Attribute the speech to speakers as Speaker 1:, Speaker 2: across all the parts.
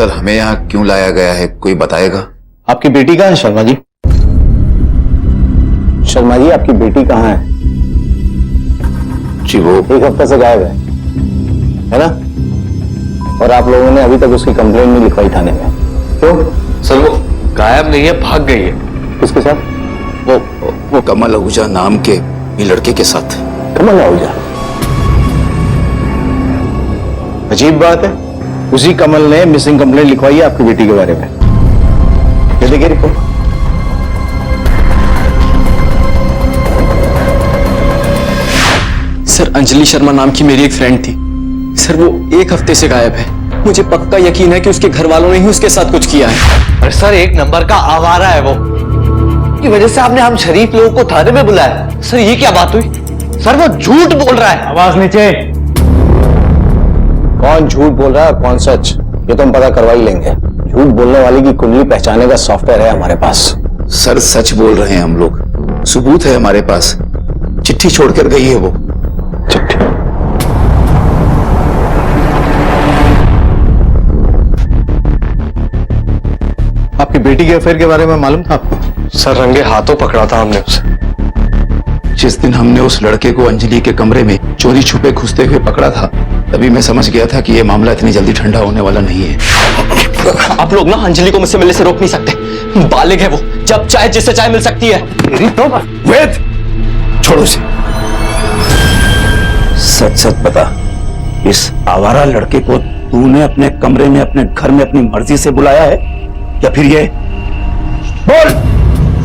Speaker 1: Sir हमें यहाँ क्यों लाया गया है, कोई बताएगा?
Speaker 2: आपकी बेटी कहाँ है शर्मा जी? शर्मा जी, आपकी बेटी कहाँ है?
Speaker 1: जी वो
Speaker 2: 1 हफ्ते से गायब है ना? और आप लोगों ने अभी तक उसकी कंप्लेंट नहीं लिखवाई थाने में, क्यों?
Speaker 3: सर वो गायब नहीं है, भाग गई है।
Speaker 2: किसके साथ?
Speaker 1: वो कमल आहूजा नाम के लड़के के साथ।
Speaker 2: कमल आहूजा? अजीब बात है, उसी कमल ने मिसिंग कंप्लेंट लिखवाई है आपकी बेटी के बारे में। ये देखिए रिपोर्ट।
Speaker 4: सर अंजलि शर्मा नाम की मेरी एक फ्रेंड थी सर, वो 1 हफ्ते से गायब है। मुझे पक्का यकीन है कि उसके घर वालों ने ही उसके साथ कुछ किया है।
Speaker 3: अरे सर 1 नंबर का आवारा है वो, की वजह से आपने हम शरीफ लोगों को थाने में बुलाया। सर ये क्या बात हुई? सर वो झूठ बोल रहा है।
Speaker 2: आवाज नीचे। कौन झूठ बोल रहा है कौन सच, ये तो हम पता करवा ही लेंगे। झूठ बोलने वाले की कुंडली पहचानने का सॉफ्टवेयर है हमारे पास।
Speaker 1: सर सच बोल रहे हैं हम लोग, सबूत है हमारे पास। चिट्ठी छोड़कर गई है वो।
Speaker 2: चिट्ठी? आपकी बेटी के अफेयर के बारे में मालूम था आपको?
Speaker 3: सर रंगे हाथों पकड़ा था हमने उसे।
Speaker 1: जिस दिन हमने उस लड़के को अंजलि के कमरे में चोरी छुपे घुसते हुए पकड़ा था, तभी मैं समझ गया था कि यह मामला इतनी जल्दी ठंडा होने वाला नहीं है।
Speaker 4: आप लोग ना अंजलि को मुझसे मिलने से रोक नहीं सकते। बालिग है वो, जब चाहे जिससे चाहे मिल सकती है।
Speaker 1: वेद छोड़ो उसे। सच सच बता, इस आवारा लड़के को तूने अपने कमरे में अपने घर में अपनी मर्जी से बुलाया है या फिर ये? बोल।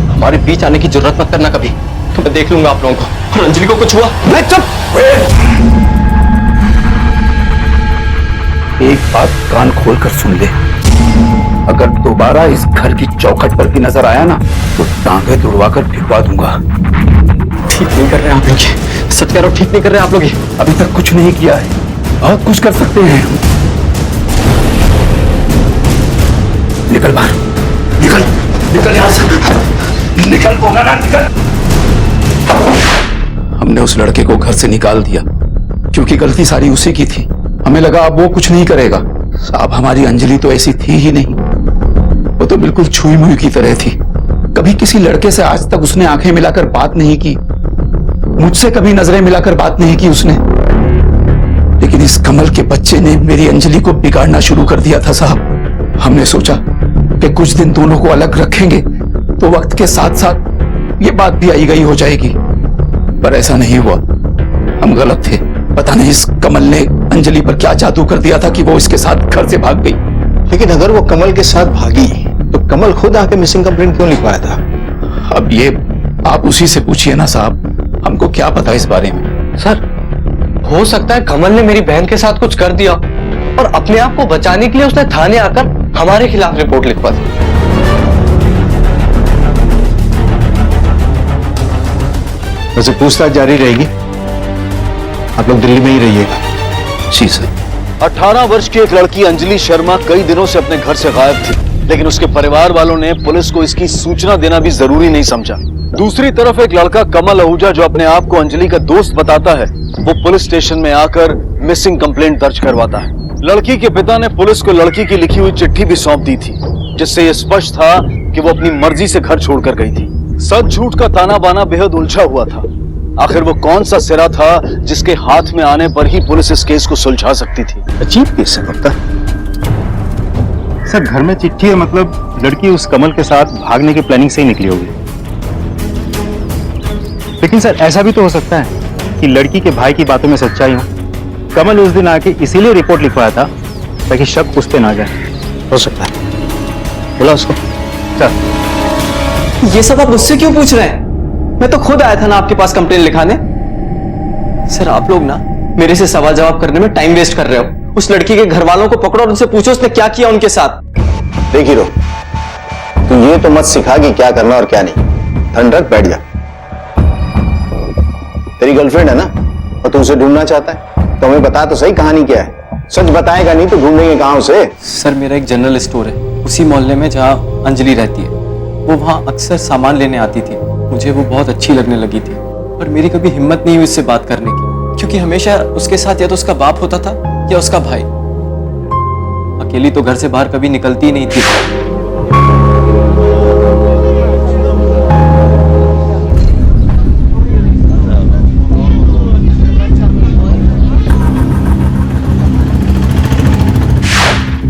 Speaker 4: हमारे बीच आने की जरूरत मत करना कभी, तो मैं देख लूंगा आप लोगों को। और अंजलि को कुछ हुआ?
Speaker 1: मैं चुप। एक बात कान खोलकर सुन ले, अगर दोबारा इस घर की चौखट पर भी नजर आया ना तो टांगे तुड़वाकर भिगवा दूंगा।
Speaker 4: ठीक नहीं कर रहे आप लोग, सच कह रहा हूं, ठीक नहीं कर रहे आप लोग।
Speaker 1: अभी तक कुछ नहीं किया है, बहुत कुछ कर सकते हैं। निकल बाहर, निकल निकल यहां से, निकल बोला ना, निकल। हमने उस लड़के को घर से निकाल दिया क्योंकि गलती सारी उसी की थी। हमें लगा अब वो कुछ नहीं करेगा। साहब हमारी अंजलि तो ऐसी थी ही नहीं, वो तो बिल्कुल छुई मुई की तरह थी। कभी किसी लड़के से आज तक उसने आंखें मिलाकर बात नहीं की, मुझसे कभी नजरें मिलाकर बात नहीं की उसने। लेकिन इस कमल के बच्चे ने मेरी अंजलि को बिगाड़ना शुरू कर दिया था साहब। हमने सोचा कि कुछ दिन दोनों को अलग रखेंगे तो वक्त के साथ साथ ये बात भी आई गई हो जाएगी, पर ऐसा नहीं हुआ। हम गलत थे। पता नहीं इस कमल ने अंजलि पर क्या जादू कर दिया था कि वो इसके साथ घर से भाग गई।
Speaker 2: लेकिन अगर वो कमल के साथ भागी तो कमल खुद आके मिसिंग कंप्लेंट क्यों लिखवाया था?
Speaker 1: अब ये आप उसी से पूछिए ना साहब, हमको क्या पता इस बारे में।
Speaker 3: सर हो सकता है कमल ने मेरी बहन के साथ कुछ कर दिया और अपने आप को बचाने के लिए उसने थाने आकर हमारे खिलाफ रिपोर्ट लिखवा दी।
Speaker 2: वैसे पूछताछ जारी रहेगी, आप लोग दिल्ली में ही रहिएगा।
Speaker 1: जी सर।
Speaker 5: 18 वर्ष की एक लड़की अंजलि शर्मा कई दिनों से अपने घर से गायब थी, लेकिन उसके परिवार वालों ने पुलिस को इसकी सूचना देना भी जरूरी नहीं समझा। दूसरी तरफ एक लड़का कमल आहूजा जो अपने आप को अंजलि का दोस्त बताता है, वो पुलिस स्टेशन में आकर मिसिंग कंप्लेंट दर्ज करवाता है। लड़की के पिता ने पुलिस को लड़की की लिखी हुई चिट्ठी भी सौंप दी थी, जिससे यह स्पष्ट था कि वो अपनी मर्जी से घर छोड़कर गई थी। सच झूठ का ताना बाना बेहद उलझा हुआ था। आखिर वो कौन सा सिरा था जिसके हाथ में आने पर ही पुलिस इस केस को सुलझा सकती थी?
Speaker 2: अजीब केस है लगता। सर घर में चिट्ठी है, मतलब लड़की उस कमल के साथ भागने की प्लानिंग से ही निकली होगी। लेकिन सर ऐसा भी तो हो सकता है कि लड़की के भाई की बातों में सच्चाई हो। कमल उस दिन आके इसीलिए रिपोर्ट लिखवाया था ताकि शक उस पे ना जाए। हो सकता है, बोला उसको।
Speaker 4: ये सब आप मुझसे क्यों पूछ रहे हैं? मैं तो खुद आया था ना आपके पास कंप्लेंट लिखाने। सर आप लोग ना मेरे से सवाल जवाब करने में टाइम वेस्ट कर रहे हो। उस लड़की के घर वालों को पकड़ो और उनसे पूछो उसने क्या किया उनके साथ।
Speaker 2: देख हीरो, तू ये तो मत सिखा कि क्या करना और क्या नहीं। ठंड रख, बैठ जा। तेरी गर्लफ्रेंड है ना और तू उसे ढूंढना चाहता है, तो हमें बता तो सही कहानी क्या है। सच बताएगा नहीं तो ढूंढेंगे कहां उसे?
Speaker 4: सर मेरा एक जनरल स्टोर है उसी मोहल्ले में जहाँ अंजलि रहती है। वो वहाँ अक्सर सामान लेने आती थी। मुझे वो बहुत अच्छी लगने लगी थी, पर मेरी कभी हिम्मत नहीं हुई उससे बात करने की, क्योंकि हमेशा उसके साथ या तो उसका बाप होता था या उसका भाई। अकेली तो घर से बाहर कभी निकलती ही नहीं थी।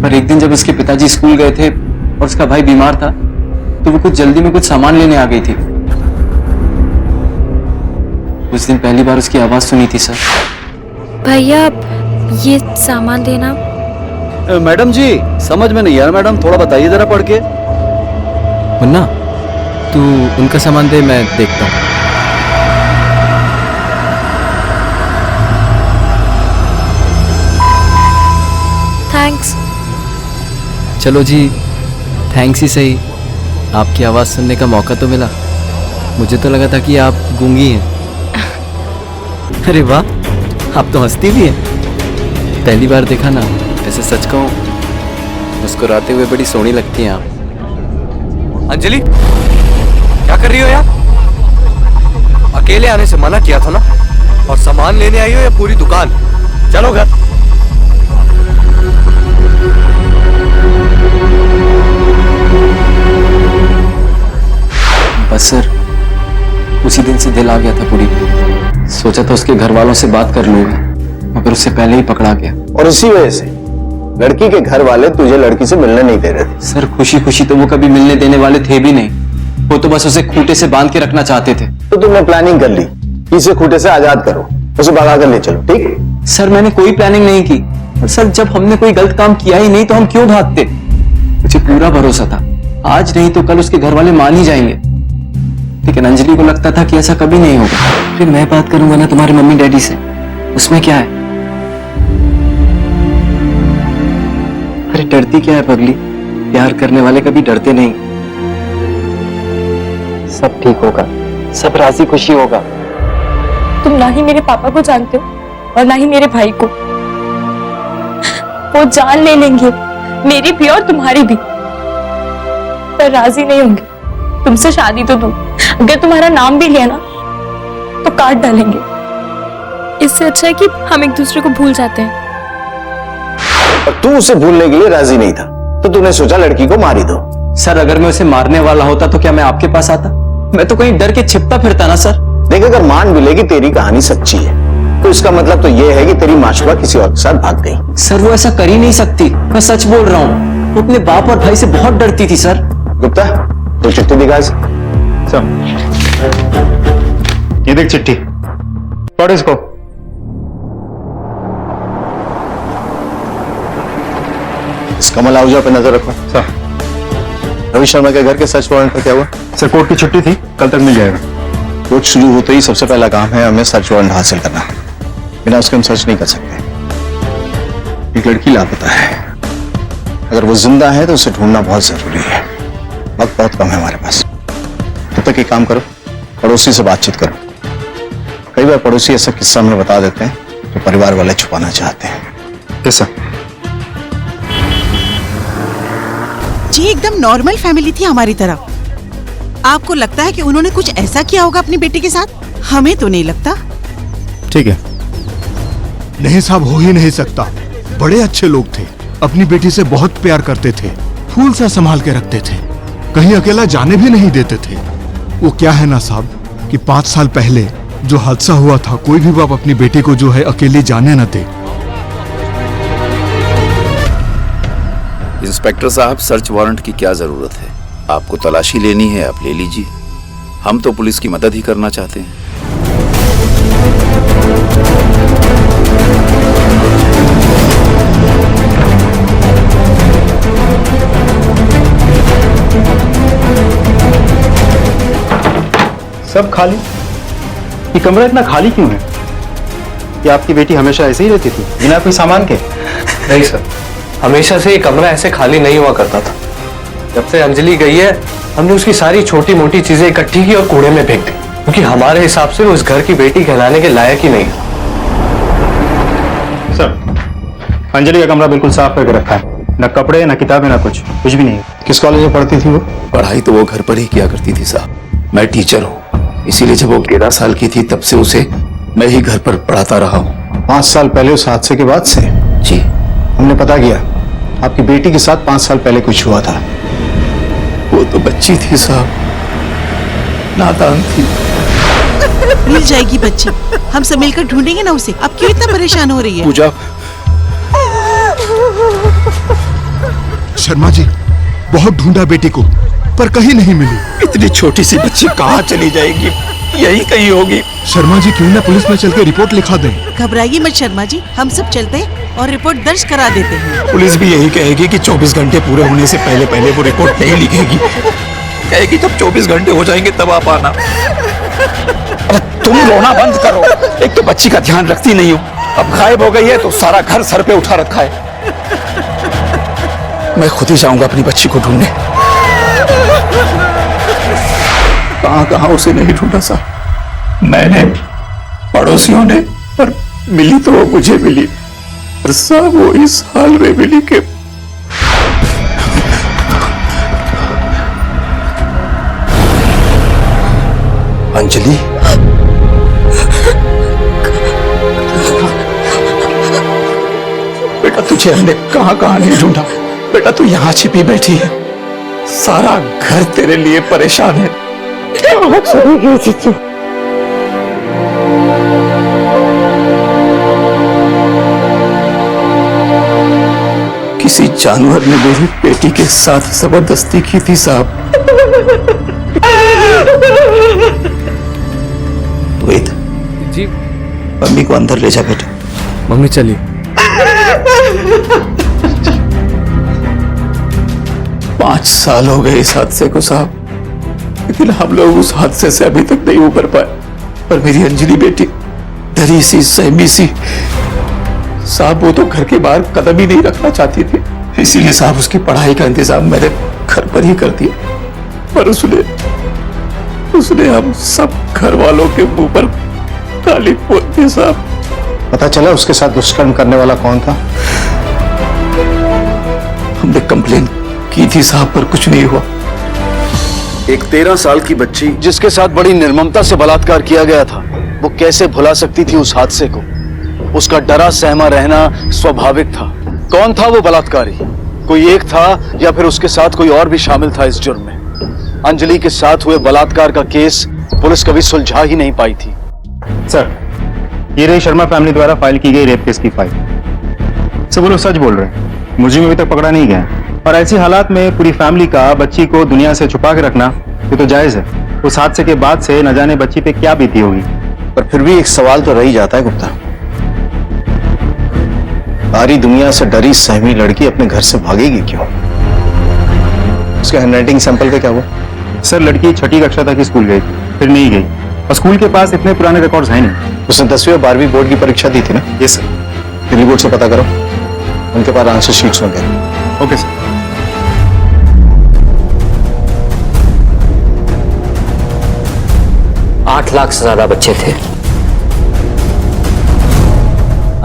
Speaker 4: पर एक दिन जब उसके पिताजी स्कूल गए थे और उसका भाई बीमार था, तो वो कुछ जल्दी में कुछ सामान लेने आ गई थी। उस दिन पहली बार उसकी आवाज सुनी थी सर।
Speaker 6: भैया ये सामान देना।
Speaker 5: मैडम जी समझ में नहीं यार मैडम, थोड़ा बताइए जरा पढ़ के।
Speaker 4: मुन्ना, तू उनका सामान दे, मैं देखता हूँ।
Speaker 6: थैंक्स।
Speaker 7: चलो जी, थैंक्स ही सही, आपकी आवाज़ सुनने का मौका तो मिला। मुझे तो लगा था कि आप गूंगी हैं। अरे वाह, आप तो हंसती भी हैं। पहली बार देखा ना, ऐसे सच कहूँ मुस्कुराते हुए बड़ी सोहनी लगती हैं आप।
Speaker 3: अंजलि, क्या कर रही हो यार? अकेले आने से मना किया था ना, और सामान लेने आई हो या पूरी दुकान? चलो घर।
Speaker 4: बस सर, उसी दिन से दिल आ गया था पूरी। सोचा था उसके घर वालों से बात कर लूंगा, मगर उससे पहले ही पकड़ा गया।
Speaker 8: और इसी वजह से लड़की के घर वाले तुझे लड़की से मिलने नहीं दे रहे थे।
Speaker 4: सर, खुशी खुशी तो वो कभी मिलने देने वाले थे भी नहीं। वो तो बस उसे खूंटे से बांध के रखना चाहते थे।
Speaker 8: तो तुमने प्लानिंग कर ली, इसे खूंटे से आजाद करो, उसे भगा कर ले चलो, ठीक?
Speaker 4: सर, मैंने कोई प्लानिंग नहीं की। और सर, जब हमने कोई गलत काम किया ही नहीं तो हम क्यों भागते? मुझे पूरा भरोसा था, आज नहीं तो कल उसके घर वाले मान ही जाएंगे। लेकिन अंजलि को लगता था कि ऐसा कभी नहीं होगा। अरे मैं बात करूंगा ना तुम्हारे मम्मी डैडी से, उसमें क्या है? अरे डरती क्या है पगली, प्यार करने वाले कभी डरते नहीं। सब ठीक होगा, सब राजी खुशी होगा।
Speaker 6: तुम ना ही मेरे पापा को जानते हो और ना ही मेरे भाई को। वो जान ले लेंगे, मेरी भी और तुम्हारी भी, पर राजी नहीं होंगे। तुमसे शादी तो दूर, अगर तुम्हारा नाम भी लिया ना तो काट डालेंगे। इससे अच्छा है कि हम एक दूसरे को भूल जाते हैं।
Speaker 8: और तू उसे भूलने के लिए राजी नहीं था, तो तूने सोचा लड़की को मार ही दो।
Speaker 4: सर, अगर मैं उसे मारने वाला होता तो क्या मैं आपके पास आता? मैं तो कहीं डर के छिपता फिरता ना सर।
Speaker 8: देख, अगर मान भी ले कि तेरी कहानी सच्ची है, तो इसका मतलब तो यह है कि तेरी माशुका किसी और के साथ भाग गई।
Speaker 4: सर, वो ऐसा कर ही नहीं सकती, मैं सच बोल रहा हूँ। वो अपने बाप और भाई से बहुत डरती थी सर।
Speaker 8: गुप्ता, तो चिट्ठी दिखा।
Speaker 2: सर, ये देख चिट्ठी, पढ़ इसको।
Speaker 8: इस कमल आहूजा पे नजर रखो।
Speaker 2: सर,
Speaker 8: रवि शर्मा के घर के सर्च वारंट पर क्या हुआ?
Speaker 2: सर कोर्ट की छुट्टी थी, कल तक मिल जाएगा।
Speaker 8: कोर्ट शुरू होते ही सबसे पहला काम है हमें सर्च वारंट हासिल करना। बिना उसके हम सर्च नहीं कर सकते। एक लड़की लापता है, अगर वो जिंदा है तो उसे ढूंढना बहुत जरूरी है। वक्त बहुत कम है हमारे पास। तब तक एक काम करो, पड़ोसी से बातचीत करो। कई बार पड़ोसी ऐसा किस्सा हमें बता देते हैं जो परिवार वाले छुपाना चाहते हैं।
Speaker 2: Yes sir.
Speaker 9: जी एकदम नॉर्मल फैमिली थी हमारी तरह। आपको लगता है कि उन्होंने कुछ ऐसा किया होगा अपनी बेटी के साथ? हमें तो नहीं लगता।
Speaker 2: ठीक है।
Speaker 10: नहीं साहब, हो ही नहीं सकता। बड़े अच्छे लोग थे, अपनी बेटी से बहुत प्यार करते थे, फूल सा संभाल के रखते थे, कहीं अकेला जाने भी नहीं देते थे। वो क्या है ना साहब कि 5 साल पहले जो हादसा हुआ था, कोई भी बाप अपनी बेटी को जो है अकेली जाने न दे।
Speaker 1: इंस्पेक्टर साहब, सर्च वारंट की क्या जरूरत है? आपको तलाशी लेनी है, आप ले लीजिए। हम तो पुलिस की मदद ही करना चाहते हैं।
Speaker 2: सब खाली? ये कमरा इतना खाली क्यों है? कि आपकी बेटी हमेशा ऐसे ही रहती थी, बिना कोई सामान के?
Speaker 3: नहीं सर, हमेशा से ये कमरा ऐसे खाली नहीं हुआ करता था। जब से अंजलि गई है, हमने उसकी सारी छोटी मोटी चीजें इकट्ठी की और कूड़े में फेंक दी, क्योंकि हमारे हिसाब से वो उस घर की बेटी कहलाने के लायक ही नहीं है।
Speaker 2: सर, अंजलि का कमरा बिल्कुल साफ करके रखा है, न कपड़े न किताबें न कुछ भी नहीं।
Speaker 8: किस कॉलेज में पढ़ती थी वो?
Speaker 1: पढ़ाई तो वो घर पर ही किया करती थी साहब। मैं टीचर हूँ, इसीलिए जब वो 11 साल की थी तब से उसे मैं ही घर पर पढ़ाता रहा हूँ।
Speaker 8: 5 साल पहले उस हादसे के बाद से?
Speaker 1: जी।
Speaker 8: हमने पता किया, आपकी बेटी के साथ 5 साल पहले कुछ हुआ था।
Speaker 1: वो तो बच्ची थी साहब, नादान थी।
Speaker 9: मिल जाएगी बच्ची, हम सब मिलकर ढूंढेंगे ना उसे। अब क्यों इतना परेशान हो रही है?
Speaker 1: पूजा,
Speaker 10: शर्मा जी, बहुत ढूंढा बेटी को पर कहीं नहीं मिली।
Speaker 1: इतनी छोटी सी बच्ची कहाँ चली जाएगी? यही कहीं होगी।
Speaker 10: शर्मा जी, क्यों ना पुलिस में चल के रिपोर्ट लिखा दें।
Speaker 9: घबराइए मत शर्मा जी, हम सब चलते हैं और रिपोर्ट दर्ज करा देते हैं।
Speaker 1: पुलिस भी यही कहेगी कि 24 घंटे पूरे होने से पहले पहले वो रिपोर्ट नहीं लिखेगी। कहेगी जब 24 घंटे हो जाएंगे तब आप आना। अरे तुम रोना बंद करो। एक तो बच्ची का ध्यान रखती नहीं हो, अब गायब हो गई है तो सारा घर सर पे उठा रखा है। मैं खुद ही जाऊंगा अपनी बच्ची को ढूंढने। कहां कहां उसे नहीं ढूंढा साहब, मैंने, पड़ोसियों ने, पर मिली तो वो मुझे मिली। पर साहब वो इस हाल में मिली कि अंजलि, बेटा तुझे हमने कहां कहां नहीं ढूंढा। बेटा तू यहां छिपी बैठी है, सारा घर तेरे लिए परेशान है। किसी जानवर ने मेरी बेटी के साथ जबरदस्ती की थी साहब। वेद
Speaker 7: जी
Speaker 1: मम्मी को अंदर ले जा बेटा।
Speaker 7: मम्मी चलिए।
Speaker 1: पांच साल हो गए इस हादसे को साहब, लेकिन हम लोग उस हादसे से अभी तक नहीं उबर पाए। पर मेरी अंजलि बेटी डरी सी, सहमी सी साहब, वो तो घर के बाहर कदम ही नहीं रखना चाहती थी। इसीलिए साहब उसकी पढ़ाई का इंतजाम मैंने घर पर ही कर दिया। पर उसने हम सब घर वालों के मुंह पर ताली पोत दी साहब।
Speaker 8: पता चला उसके साथ दुष्कर्म करने वाला कौन था?
Speaker 1: हमने कंप्लेन की थी साहब, पर कुछ नहीं हुआ।
Speaker 5: एक 13 साल की बच्ची जिसके साथ बड़ी निर्ममता से बलात्कार किया गया था, वो कैसे भुला सकती थी उस हादसे को? उसका डरा सहमा रहना स्वाभाविक था। कौन था वो बलात्कारी? कोई एक था या फिर उसके साथ कोई और भी शामिल था इस जुर्म में? अंजलि के साथ हुए बलात्कार का केस पुलिस कभी सुलझा ही नहीं पाई थी।
Speaker 2: सर, ये रही शर्मा फैमिली द्वारा फाइल की गई रेप केस की फाइल। सब वो लोग सच बोल रहे हैं, मुझे अभी तक पकड़ा नहीं गया। और ऐसे हालात में पूरी फैमिली का बच्ची को दुनिया से छुपा के रखना ये तो जायज है। उस हादसे के बाद से न जाने बच्ची पे क्या बीती होगी।
Speaker 8: पर फिर भी एक सवाल तो रह ही जाता है गुप्ता, सारी दुनिया से डरी सहमी लड़की अपने घर से भागेगी क्यों? उसके हैंडराइटिंग सैंपल का क्या हुआ?
Speaker 2: सर, लड़की 6ठी कक्षा तक स्कूल गई थी, फिर नहीं गई। और स्कूल के पास इतने पुराने रिकॉर्ड्स हैं नहीं।
Speaker 8: उसने 10वीं और 12वीं बोर्ड की परीक्षा दी थी ना?
Speaker 2: Yes sir.
Speaker 8: दिल्ली बोर्ड से पता करो, उनके पास आंसर शीट्स होंगे।
Speaker 2: Okay sir.
Speaker 11: आठ लाख से ज्यादा बच्चे थे।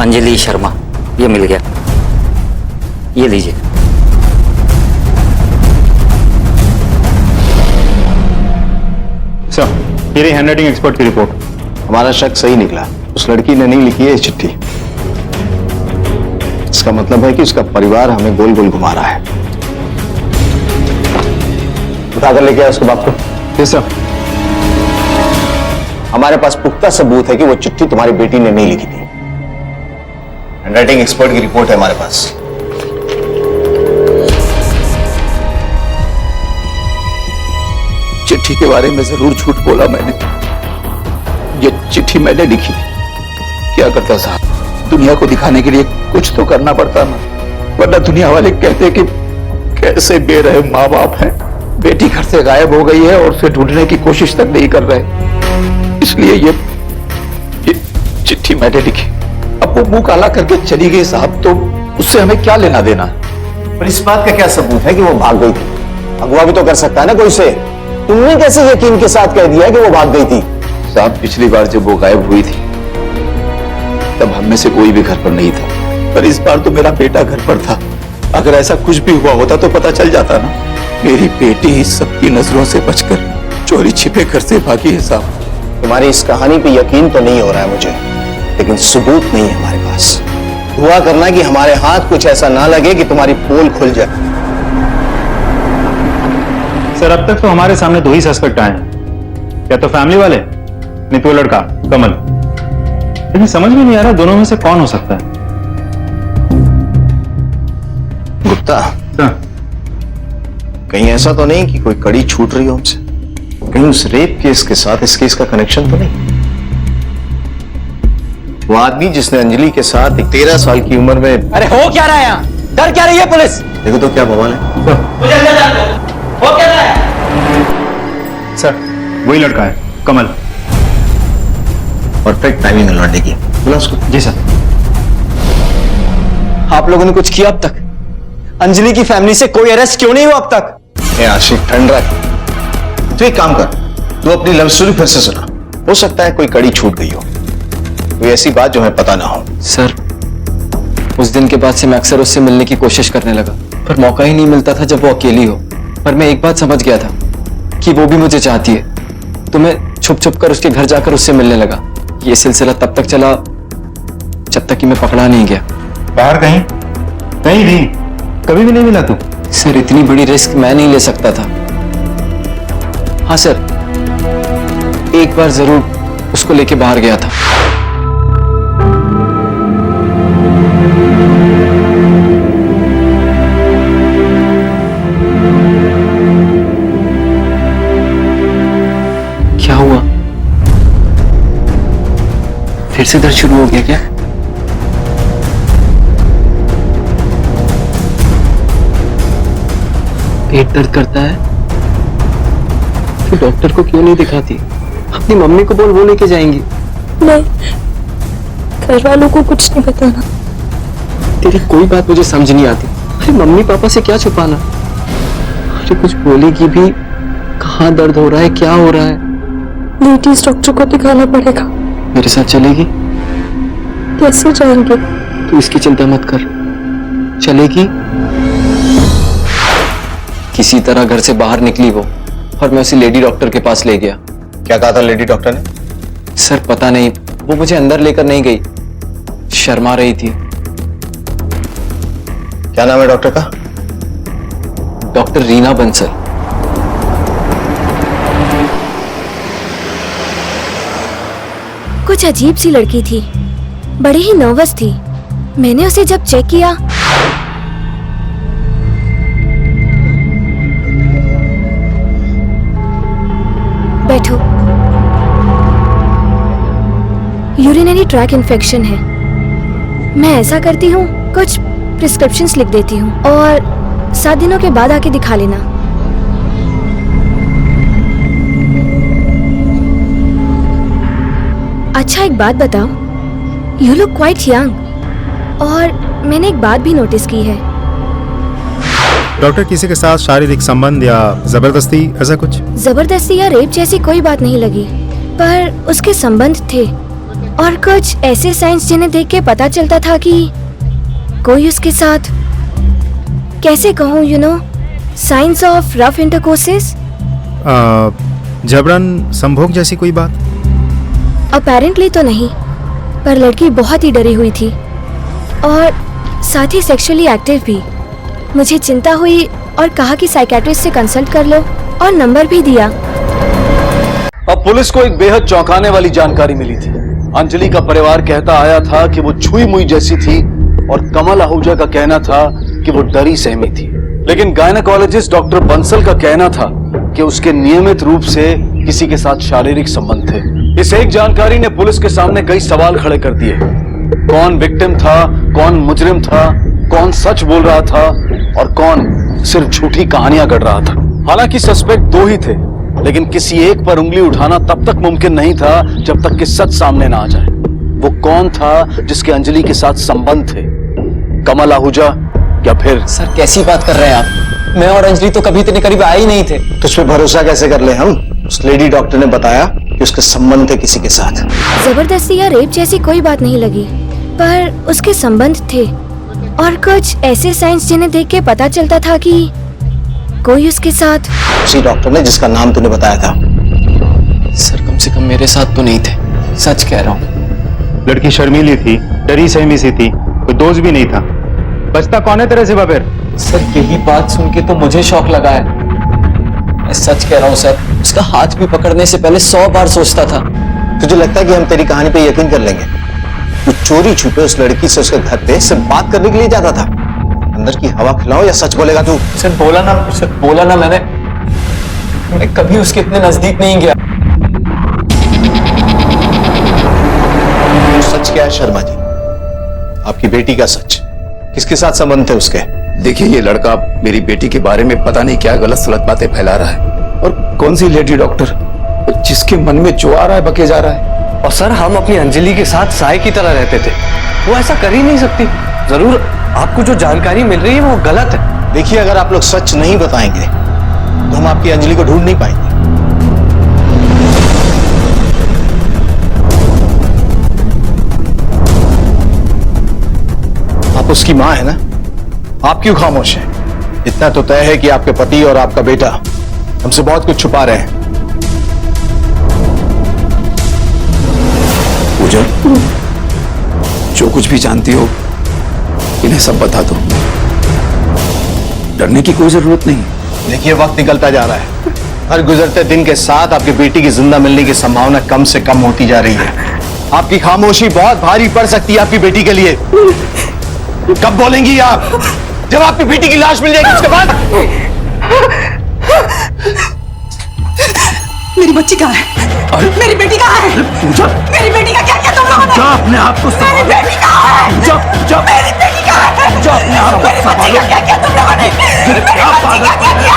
Speaker 11: अंजलि शर्मा, ये मिल गया, ये लीजिए।
Speaker 2: सर, ये रही हैंडराइटिंग एक्सपर्ट की रिपोर्ट।
Speaker 8: हमारा शक सही निकला, उस लड़की ने नहीं लिखी है ये चिट्ठी। इसका मतलब है कि उसका परिवार हमें गोल गोल घुमा रहा है। उठाकर लेके आया उसके बाप को।
Speaker 2: Yes sir.
Speaker 8: हमारे पास पुख्ता सबूत है कि वो चिट्ठी तुम्हारी बेटी ने नहीं लिखी थी। हैंडराइटिंग एक्सपर्ट की रिपोर्ट है हमारे पास।
Speaker 1: चिट्ठी के बारे में जरूर झूठ बोला मैंने। ये चिट्ठी मैंने लिखी थी। क्या करता साहब, दुनिया को दिखाने के लिए कुछ तो करना पड़ता ना, वरना दुनिया वाले कहते कि कैसे बेरहम माँ बाप हैं, बेटी घर से गायब हो गई है और उसे ढूंढने की कोशिश तक नहीं कर रहे। इसलिए ये चिट्ठी मैंने लिखी। अब वो मुंह काला करके चली गई साहब, तो उससे हमें क्या लेना देना?
Speaker 8: पर इस बात का क्या सबूत है कि वो भाग गई थी? अगवा भी तो कर सकता है ना कोई से। तुमने कैसे यकीन के साथ कह दिया कि वो भाग गई थी?
Speaker 1: साहब, पिछली बार जब वो गायब हुई थी तब हम में से कोई भी घर पर नहीं था, पर इस बार तो मेरा बेटा घर पर था। अगर ऐसा कुछ भी हुआ होता तो पता चल जाता ना। मेरी बेटी सबकी नजरों से बचकर चोरी छिपे घर से भागी है साहब।
Speaker 8: तुम्हारी इस कहानी पे यकीन तो नहीं हो रहा है मुझे, लेकिन सबूत नहीं है हमारे पास। दुआ करना कि हमारे हाथ कुछ ऐसा ना लगे कि तुम्हारी पोल खुल जाए।
Speaker 2: सर अब तक तो हमारे सामने 2 ही सस्पेक्ट आए हैं, या तो फैमिली वाले नहीं तो वो लड़का कमल। लेकिन समझ में नहीं आ रहा दोनों में से कौन हो सकता है।
Speaker 8: गुप्ता, कहीं ऐसा तो नहीं कि कोई कड़ी छूट रही हो हमसे? कहीं उस रेप केस के साथ इस केस का कनेक्शन तो नहीं? वो आदमी जिसने अंजलि के साथ एक 13 साल की उम्र में,
Speaker 4: अरे हो क्या रहा है यहाँ? डर क्या रही है पुलिस?
Speaker 8: देखो तो क्या बवाल है।
Speaker 4: मुझे अंदर जाने दो। हो क्या रहा है?
Speaker 2: सर वही लड़का है कमल।
Speaker 8: परफेक्ट टाइमिंग है लौटने की। बोला उसको।
Speaker 2: जी सर।
Speaker 4: आप लोगों ने कुछ किया अब तक? अंजलि की फैमिली से कोई अरेस्ट क्यों नहीं हुआ अब तक?
Speaker 8: ए आशिक, ठंड रख। तो एक काम कर, तू अपनी लव स्टोरी फिर से सुना। हो सकता है कोई कड़ी छूट गई हो, कोई ऐसी बात जो हमें पता ना हो।
Speaker 4: सर, उस दिन के बाद से मैं अक्सर उससे मिलने की कोशिश करने लगा, पर मौका ही नहीं मिलता था जब वो अकेली हो। पर मैं एक बात समझ गया था कि वो भी मुझे चाहती है, तो मैं छुप छुप कर उसके घर जाकर उससे मिलने लगा। ये सिलसिला तब तक चला जब तक कि मैं पकड़ा नहीं गया।
Speaker 2: बाहर कहीं कहीं भी कभी भी नहीं मिला तू?
Speaker 4: सर, इतनी बड़ी रिस्क मैं नहीं ले सकता था। हाँ सर, एक बार जरूर उसको लेके बाहर गया था। क्या हुआ? फिर से दर्द शुरू हो गया क्या? पेट दर्द करता है तो डॉक्टर को क्यों नहीं दिखाती? अपनी मम्मी को बोल, वो लेके जाएंगी।
Speaker 6: नहीं, घर वालों को कुछ नहीं बताना।
Speaker 4: तेरी कोई बात मुझे समझ नहीं आती। अरे मम्मी पापा से क्या छुपाना? अरे कुछ बोलेगी भी, कहाँ दर्द हो रहा है, क्या हो रहा है?
Speaker 6: लेडीज डॉक्टर को दिखाना पड़ेगा।
Speaker 4: मेरे साथ चलेगी?
Speaker 6: कैसे जाएंगे?
Speaker 4: तू इसकी चिंता मत कर, चलेगी। किसी तरह घर से बाहर निकली वो, और मैं उसी लेडी डॉक्टर के पास ले गया।
Speaker 8: क्या कहा था लेडी डॉक्टर ने?
Speaker 4: सर पता नहीं, वो मुझे अंदर लेकर नहीं गई, शर्मा रही थी।
Speaker 8: क्या नाम है डॉक्टर का?
Speaker 4: डॉक्टर रीना बंसल।
Speaker 12: कुछ अजीब सी लड़की थी, बड़ी ही नर्वस थी। मैंने उसे जब चेक किया, बैठो। यूरिनरी ट्रैक इन्फेक्शन है। मैं ऐसा करती हूँ, कुछ प्रिस्क्रिप्शंस लिख देती हूँ और 7 दिनों के बाद आके दिखा लेना। अच्छा एक बात बताओ, यू लुक क्वाइट यंग। और मैंने एक बात भी नोटिस की है।
Speaker 2: डॉक्टर, किसी के साथ शारीरिक संबंध या जबरदस्ती ऐसा कुछ?
Speaker 12: जबरदस्ती या रेप जैसी कोई बात नहीं लगी, पर उसके संबंध थे और कुछ ऐसे साइंस जिन्हें देख के पता चलता था कि कोई उसके साथ, कैसे कहूँ, you know, science of rough intercourses.
Speaker 2: जबरन संभोग जैसी कोई बात?
Speaker 12: अपेरेंटली तो नहीं, पर लड़की बहुत ही डरी हुई थी और साथ ही सेक्सुअली एक्टिव भी। मुझे चिंता हुई और कहा कि साइकियाट्रिस्ट से कंसल्ट कर लो, और नंबर भी दिया।
Speaker 5: अब पुलिस को एक बेहद चौंकाने वाली जानकारी मिली थी। अंजलि का परिवार कहता आया था कि वो छुई मुई जैसी थी और कमल आहूजा का कहना था कि वो डरी सहमी थी। लेकिन गायनेकोलॉजिस्ट डॉक्टर बंसल का कहना था कि उसके नियमित रूप से किसी के साथ शारीरिक संबंध थे। इस एक जानकारी ने पुलिस के सामने कई सवाल खड़े कर दिए। कौन विक्टिम था, कौन मुजरिम था, कौन सच बोल रहा था और कौन सिर्फ झूठी कहानियां गढ़ रहा था। हालांकि सस्पेक्ट 2 ही थे, लेकिन किसी एक पर उंगली उठाना तब तक मुमकिन नहीं था जब तक कि सच सामने ना आ जाए। वो कौन था जिसके अंजलि के साथ संबंध थे? कमल आहूजा या फिर?
Speaker 4: सर कैसी बात कर रहे हैं आप? मैं और अंजलि तो कभी इतने करीब आए ही नहीं थे।
Speaker 8: तो उस पर भरोसा कैसे कर ले हम? उस लेडी डॉक्टर ने बताया कि उसके संबंध थे किसी के साथ।
Speaker 12: जबरदस्ती या रेप जैसी कोई बात नहीं लगी, पर उसके संबंध थे और कुछ ऐसे साइंस जिन्हें देख के पता चलता था कि कोई उसके साथ।
Speaker 8: उसी डॉक्टर ने जिसका नाम तूने बताया था।
Speaker 4: सर कम से कम मेरे साथ तो नहीं थे, सच कह रहा हूँ।
Speaker 2: लड़की शर्मीली थी, डरी सहमी सी थी, कोई दोस्त भी नहीं था। बचता कौन है तेरे सिवा फिर?
Speaker 4: सर यही बात सुन के तो मुझे शौक लगा है। मैं सच कह रहा हूँ सर, उसका हाथ भी पकड़ने से पहले 100 बार सोचता था।
Speaker 8: तुझे लगता है कि हम तेरी कहानी पे यकीन कर लेंगे? तू चोरी छुपे उस लड़की से उसके घर पे सिर्फ बात करने के लिए जाता था। अंदर की हवा खिलाओ या सच बोलेगा तू?
Speaker 4: सर बोला ना मैं कभी उसके इतने नजदीक नहीं गया।
Speaker 8: सच क्या है शर्मा जी? आपकी बेटी का सच? किसके साथ संबंध थे उसके?
Speaker 1: देखिए, ये लड़का मेरी बेटी के बारे में पता नहीं क्या गलत सलत बातें फैला रहा है। और कौन सी लेडी डॉक्टर, जिसके मन में जो आ रहा है बके जा रहा है।
Speaker 3: और सर, हम अपनी अंजलि के साथ साय की तरह रहते थे, वो ऐसा कर ही नहीं सकती। जरूर आपको जो जानकारी मिल रही है वो गलत है।
Speaker 8: देखिए, अगर आप लोग सच नहीं बताएंगे तो हम आपकी अंजलि को ढूंढ नहीं पाएंगे। आप उसकी मां है ना? आप क्यों खामोश हैं? इतना तो तय है कि आपके पति और आपका बेटा हमसे बहुत कुछ छुपा रहे हैं।
Speaker 1: पूजा, जो कुछ भी जानती हो इन्हें सब बता दो। डरने की कोई जरूरत नहीं।
Speaker 8: देखिए, वक्त निकलता जा रहा है। हर गुजरते दिन के साथ आपकी बेटी की जिंदा मिलने की संभावना कम से कम होती जा रही है। आपकी खामोशी बहुत भारी पड़ सकती है आपकी बेटी के लिए। कब बोलेंगी आप? जब आपकी बेटी की लाश मिल जाएगी उसके बाद।
Speaker 9: मेरी बच्ची कहाँ है? मेरी बेटी कहाँ है?
Speaker 1: पूजा,
Speaker 9: मेरी बेटी का क्या किया तुम लोगों ने?
Speaker 1: अपने आप को
Speaker 9: मेरी बेटी कहाँ है? मेरी बेटी कहाँ है?
Speaker 1: अपने आप को
Speaker 9: मेरी बच्ची का क्या किया तुम लोगों ने? मेरी बच्ची का क्या किया?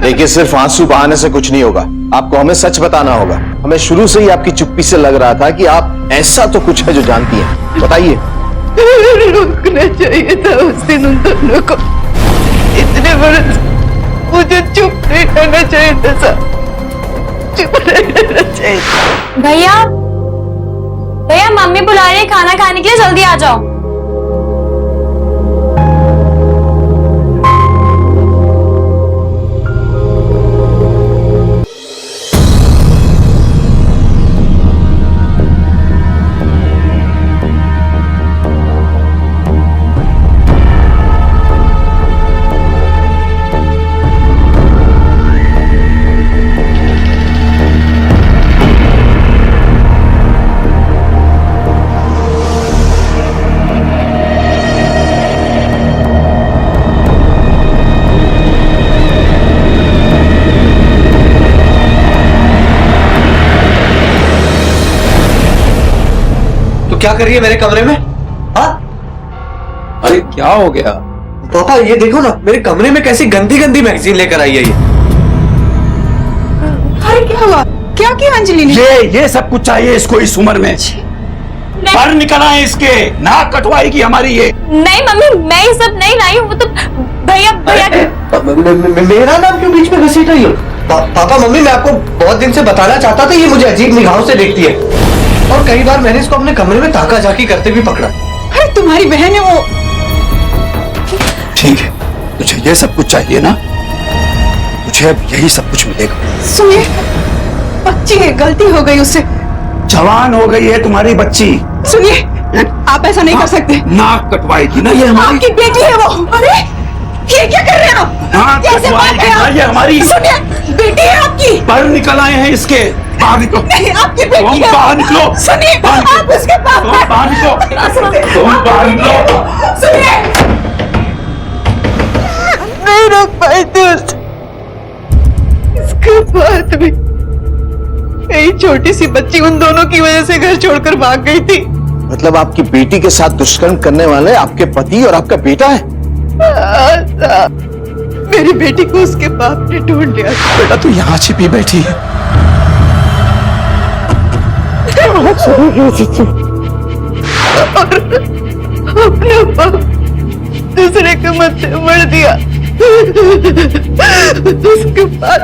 Speaker 8: देखिए, सिर्फ आंसू बहाने से कुछ नहीं होगा। आपको हमें सच बताना होगा। हमें शुरू से ही आपकी चुप्पी से लग रहा था कि आप ऐसा तो कुछ है जो जानती हैं। बताइए।
Speaker 9: रुकना चाहिए था उस दिन उन दोनों को। इतने बरस मुझे चुप नहीं रहना चाहिए था सर, चुप रहना चाहिए।
Speaker 6: भैया मम्मी बुला रही है खाना खाने के लिए, जल्दी आ जाओ।
Speaker 3: क्या कर रही है मेरे कमरे में? हाँ?
Speaker 1: अरे क्या हो गया?
Speaker 3: पापा ये देखो ना, मेरे कमरे में कैसी गंदी गंदी मैगजीन लेकर आई है ये।
Speaker 9: अरे क्या हुआ? क्या किया अंजलि ने?
Speaker 1: ये सब कुछ चाहिए इसको इस उम्र में? पर निकल आए इसके, नाक कटवाएगी हमारी ये।
Speaker 6: नहीं मम्मी, मैं ये सब नहीं लाई हूँ। वो तो भैया
Speaker 3: मेरा नाम क्यों बीच में घसीट रही हो? पापा मम्मी, मैं आपको बहुत दिन से बताना चाहता था, ये मुझे अजीब निगाहों से देखती है और कई बार मैंने इसको अपने कमरे में ताका झाकी करते भी पकड़ा।
Speaker 9: अरे तुम्हारी बहन है वो।
Speaker 1: ठीक है, तुझे ये सब कुछ चाहिए ना? तुझे अब यही सब कुछ मिलेगा।
Speaker 9: सुनिए, बच्ची है, गलती हो गई उससे।
Speaker 1: जवान हो गई है तुम्हारी बच्ची।
Speaker 9: सुनिए, आप ऐसा नहीं कर सकते।
Speaker 1: नाक कटवाएगी ना ये हमारी।
Speaker 9: आपकी बेटी है वो। अरे ये क्या कर रहे हो?
Speaker 1: नाक कटवाएगी ना ये हमारी।
Speaker 9: सुनिए, बेटी है आपकी।
Speaker 1: पर निकल आए हैं इसके। बाहर निकलो।
Speaker 9: नहीं, आपकी बेटी है।
Speaker 1: बाहर निकलो।
Speaker 9: सुनिए, आप उसके पास
Speaker 1: बाहर निकलो। तुम बाहर निकलो।
Speaker 9: सुनिए, नहीं रोक पाई थी उसे। इसके बाद भी यही छोटी सी बच्ची उन दोनों की वजह से घर छोड़कर भाग गई थी।
Speaker 8: मतलब आपकी बेटी के साथ दुष्कर्म करने वाले आपके पति और आपका बेटा है?
Speaker 9: मेरी बेटी को उसके बाप ने ढूंढ लिया।
Speaker 1: बेटा तू यहाँ छिपी बैठी है।
Speaker 9: और अपना बाप दूसरे के मत्थे मर दिया। उसके बाद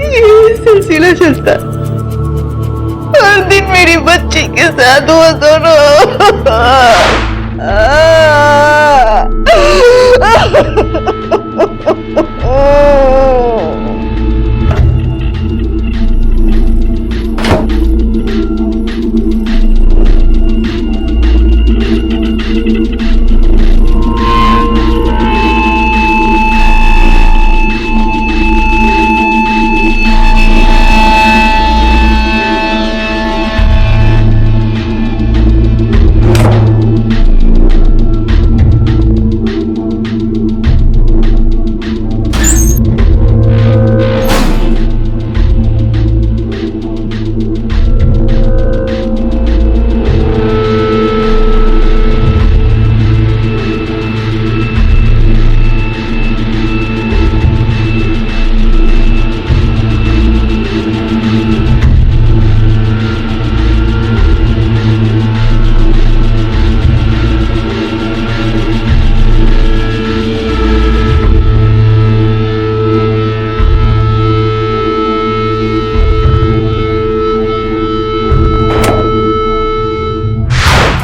Speaker 9: ये सिलसिला चलता। हर दिन मेरी बच्ची के साथ वो दोनों।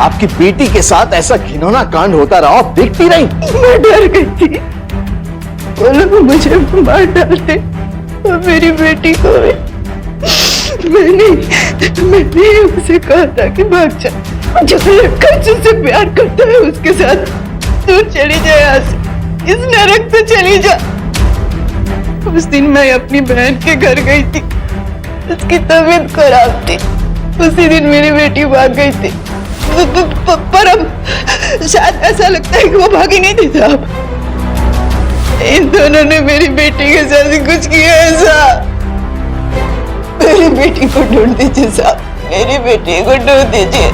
Speaker 5: आपकी बेटी के साथ ऐसा घिनौना कांड होता रहा, आप देखती रही।
Speaker 9: मैं डर गई थी, वो लोग मुझे मार डालते और मेरी बेटी को भी। मैंने उसे कहा था कि भाग जा, जो लड़का जिससे प्यार करता है उसके साथ दूर चली जाए, यहाँ से, इस नरक से चली जा। उस दिन मैं अपनी बहन के घर गई थी, उसकी तबीयत खराब थी, उसी दिन मेरी बेटी भाग गई थी। पर अब शायद ऐसा लगता है कि वो भागी नहीं थी साहब, इन दोनों ने मेरी बेटी के साथ ही कुछ किया ऐसा। मेरी बेटी को ढूंढ दीजिए साहब, मेरी बेटी को ढूंढ दीजिए।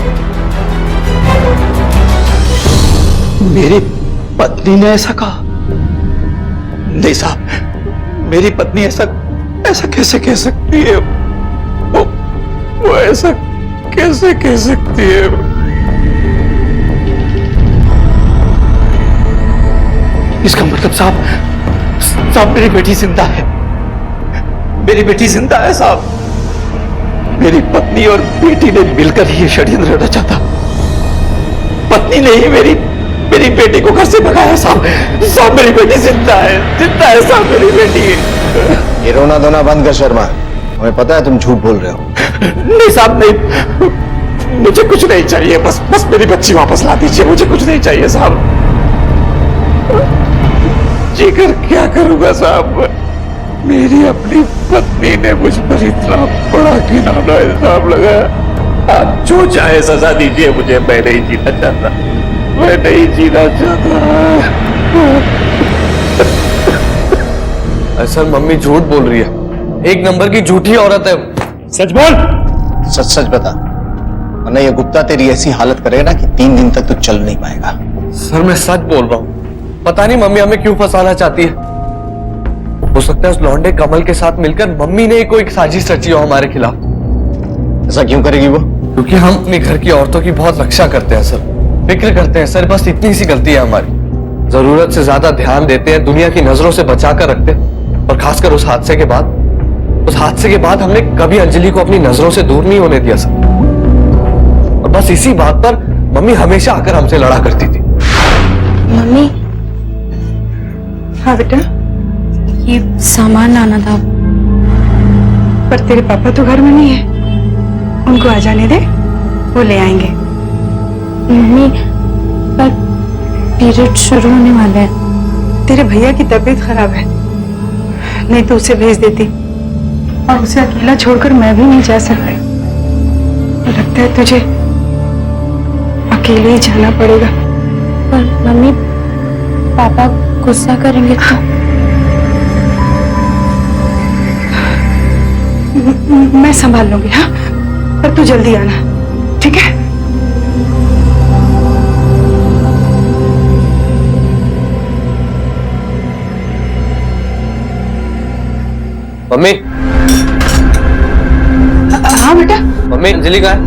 Speaker 1: मेरी पत्नी ने ऐसा कहा? नहीं साहब, मेरी पत्नी ऐसा कैसे कह सकती है? वो ऐसा कैसे कह सकती है? इसका मतलब साहब मेरी बेटी जिंदा है, मेरी बेटी जिंदा है साहब। मेरी पत्नी और बेटी ने मिलकर ही ये षड्यंत्र रचा था। पत्नी ने ही मेरी बेटी को घर से भगाया साहब। मेरी बेटी जिंदा है साहब, मेरी बेटी।
Speaker 8: ये रोना धोना बंद कर शर्मा, हमें पता है तुम झूठ बोल रहे हो।
Speaker 1: नहीं साहब, नहीं, मुझे कुछ नहीं चाहिए, बस मेरी बच्ची वापस ला दीजिए, मुझे कुछ नहीं चाहिए साहब। जीकर क्या करूंगा साहब, मेरी अपनी पत्नी ने मुझ पर इतना बड़ा घिनौना इल्जाम लगाया। आप जो चाहे सजा दीजिए मुझे, मैं नहीं जीना चाहता, मैं नहीं जीना चाहता।
Speaker 3: सर मम्मी झूठ बोल रही है, एक नंबर की झूठी औरत है।
Speaker 2: सच बोल।
Speaker 8: सच बता, वरना ये गुप्ता तेरी ऐसी हालत करेगा ना कि 3 दिन तक तू चल नहीं पाएगा।
Speaker 3: सर मैं सच बोल रहा हूँ, पता नहीं मम्मी हमें क्यों फंसाना चाहती है। हो सकता है उस लौंडे कमल के साथ मिलकर मम्मी ने कोई साजिश रची हो हमारे खिलाफ।
Speaker 8: ऐसा क्यों करेगी वो?
Speaker 3: क्योंकि हम अपने घर की औरतों की बहुत रक्षा करते हैं सर, फिक्र करते हैं सर, बस इतनी सी गलती है हमारी। जरूरत से ज्यादा ध्यान देते हैं, दुनिया की नजरों से बचा कर रखते हैं। और खासकर उस हादसे के बाद हमने कभी अंजलि को अपनी नजरों से दूर नहीं होने दिया सर। और बस इसी बात पर मम्मी हमेशा आकर हमसे लड़ा करती थी।
Speaker 6: मम्मी।
Speaker 9: हाँ बेटा,
Speaker 6: ये सामान लाना था।
Speaker 9: पर तेरे पापा तो घर में नहीं है, उनको आ जाने दे, वो ले आएंगे।
Speaker 6: मम्मी, पर पीरियड शुरू होने वाला है।
Speaker 9: तेरे भैया की तबीयत खराब है, नहीं तो उसे भेज देती, और उसे अकेला छोड़कर मैं भी नहीं जा सकती। लगता है तुझे अकेले ही जाना पड़ेगा।
Speaker 6: पर मम्मी, पापा गुस्सा करेंगे तो?
Speaker 9: मैं संभाल लूंगी। हाँ, पर तू जल्दी आना, ठीक है?
Speaker 3: मम्मी।
Speaker 9: हाँ बेटा।
Speaker 3: मम्मी अंजलि कहाँ है?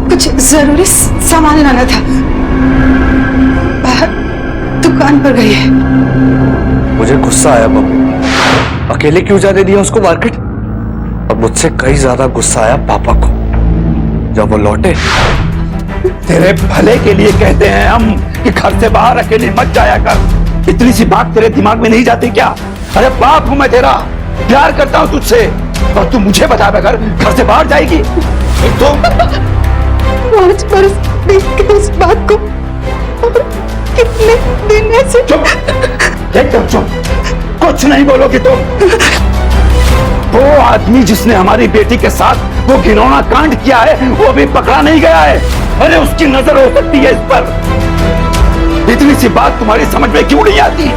Speaker 9: कुछ जरूरी सामान लाना था, बाहर दुकान पर गई है।
Speaker 3: मुझे गुस्सा आया मम्मी, अकेले क्यों जाने दिया उसको मार्केट। और मुझसे कई ज्यादा गुस्सा आया पापा को जब वो लौटे।
Speaker 1: तेरे भले के लिए कहते हैं हम कि घर से बाहर अकेली मत जाया कर। इतनी सी बात तेरे दिमाग में नहीं जाती क्या? अरे बाप हूं मैं तेरा, प्यार करता हूं तुझसे, और तू मुझे बता बगैर घर से बाहर जाएगी? तो
Speaker 9: 5 बरस बीत गए इस बात को, और कितने दिन ऐसे।
Speaker 1: चुप, एकदम चुप, कुछ नहीं बोलोगी तुम। वो आदमी जिसने हमारी बेटी के साथ वो घिनौना कांड किया है, वो अभी पकड़ा नहीं गया है। अरे उसकी नजर हो सकती है इस पर। इतनी सी बात तुम्हारी समझ में क्यों नहीं आती?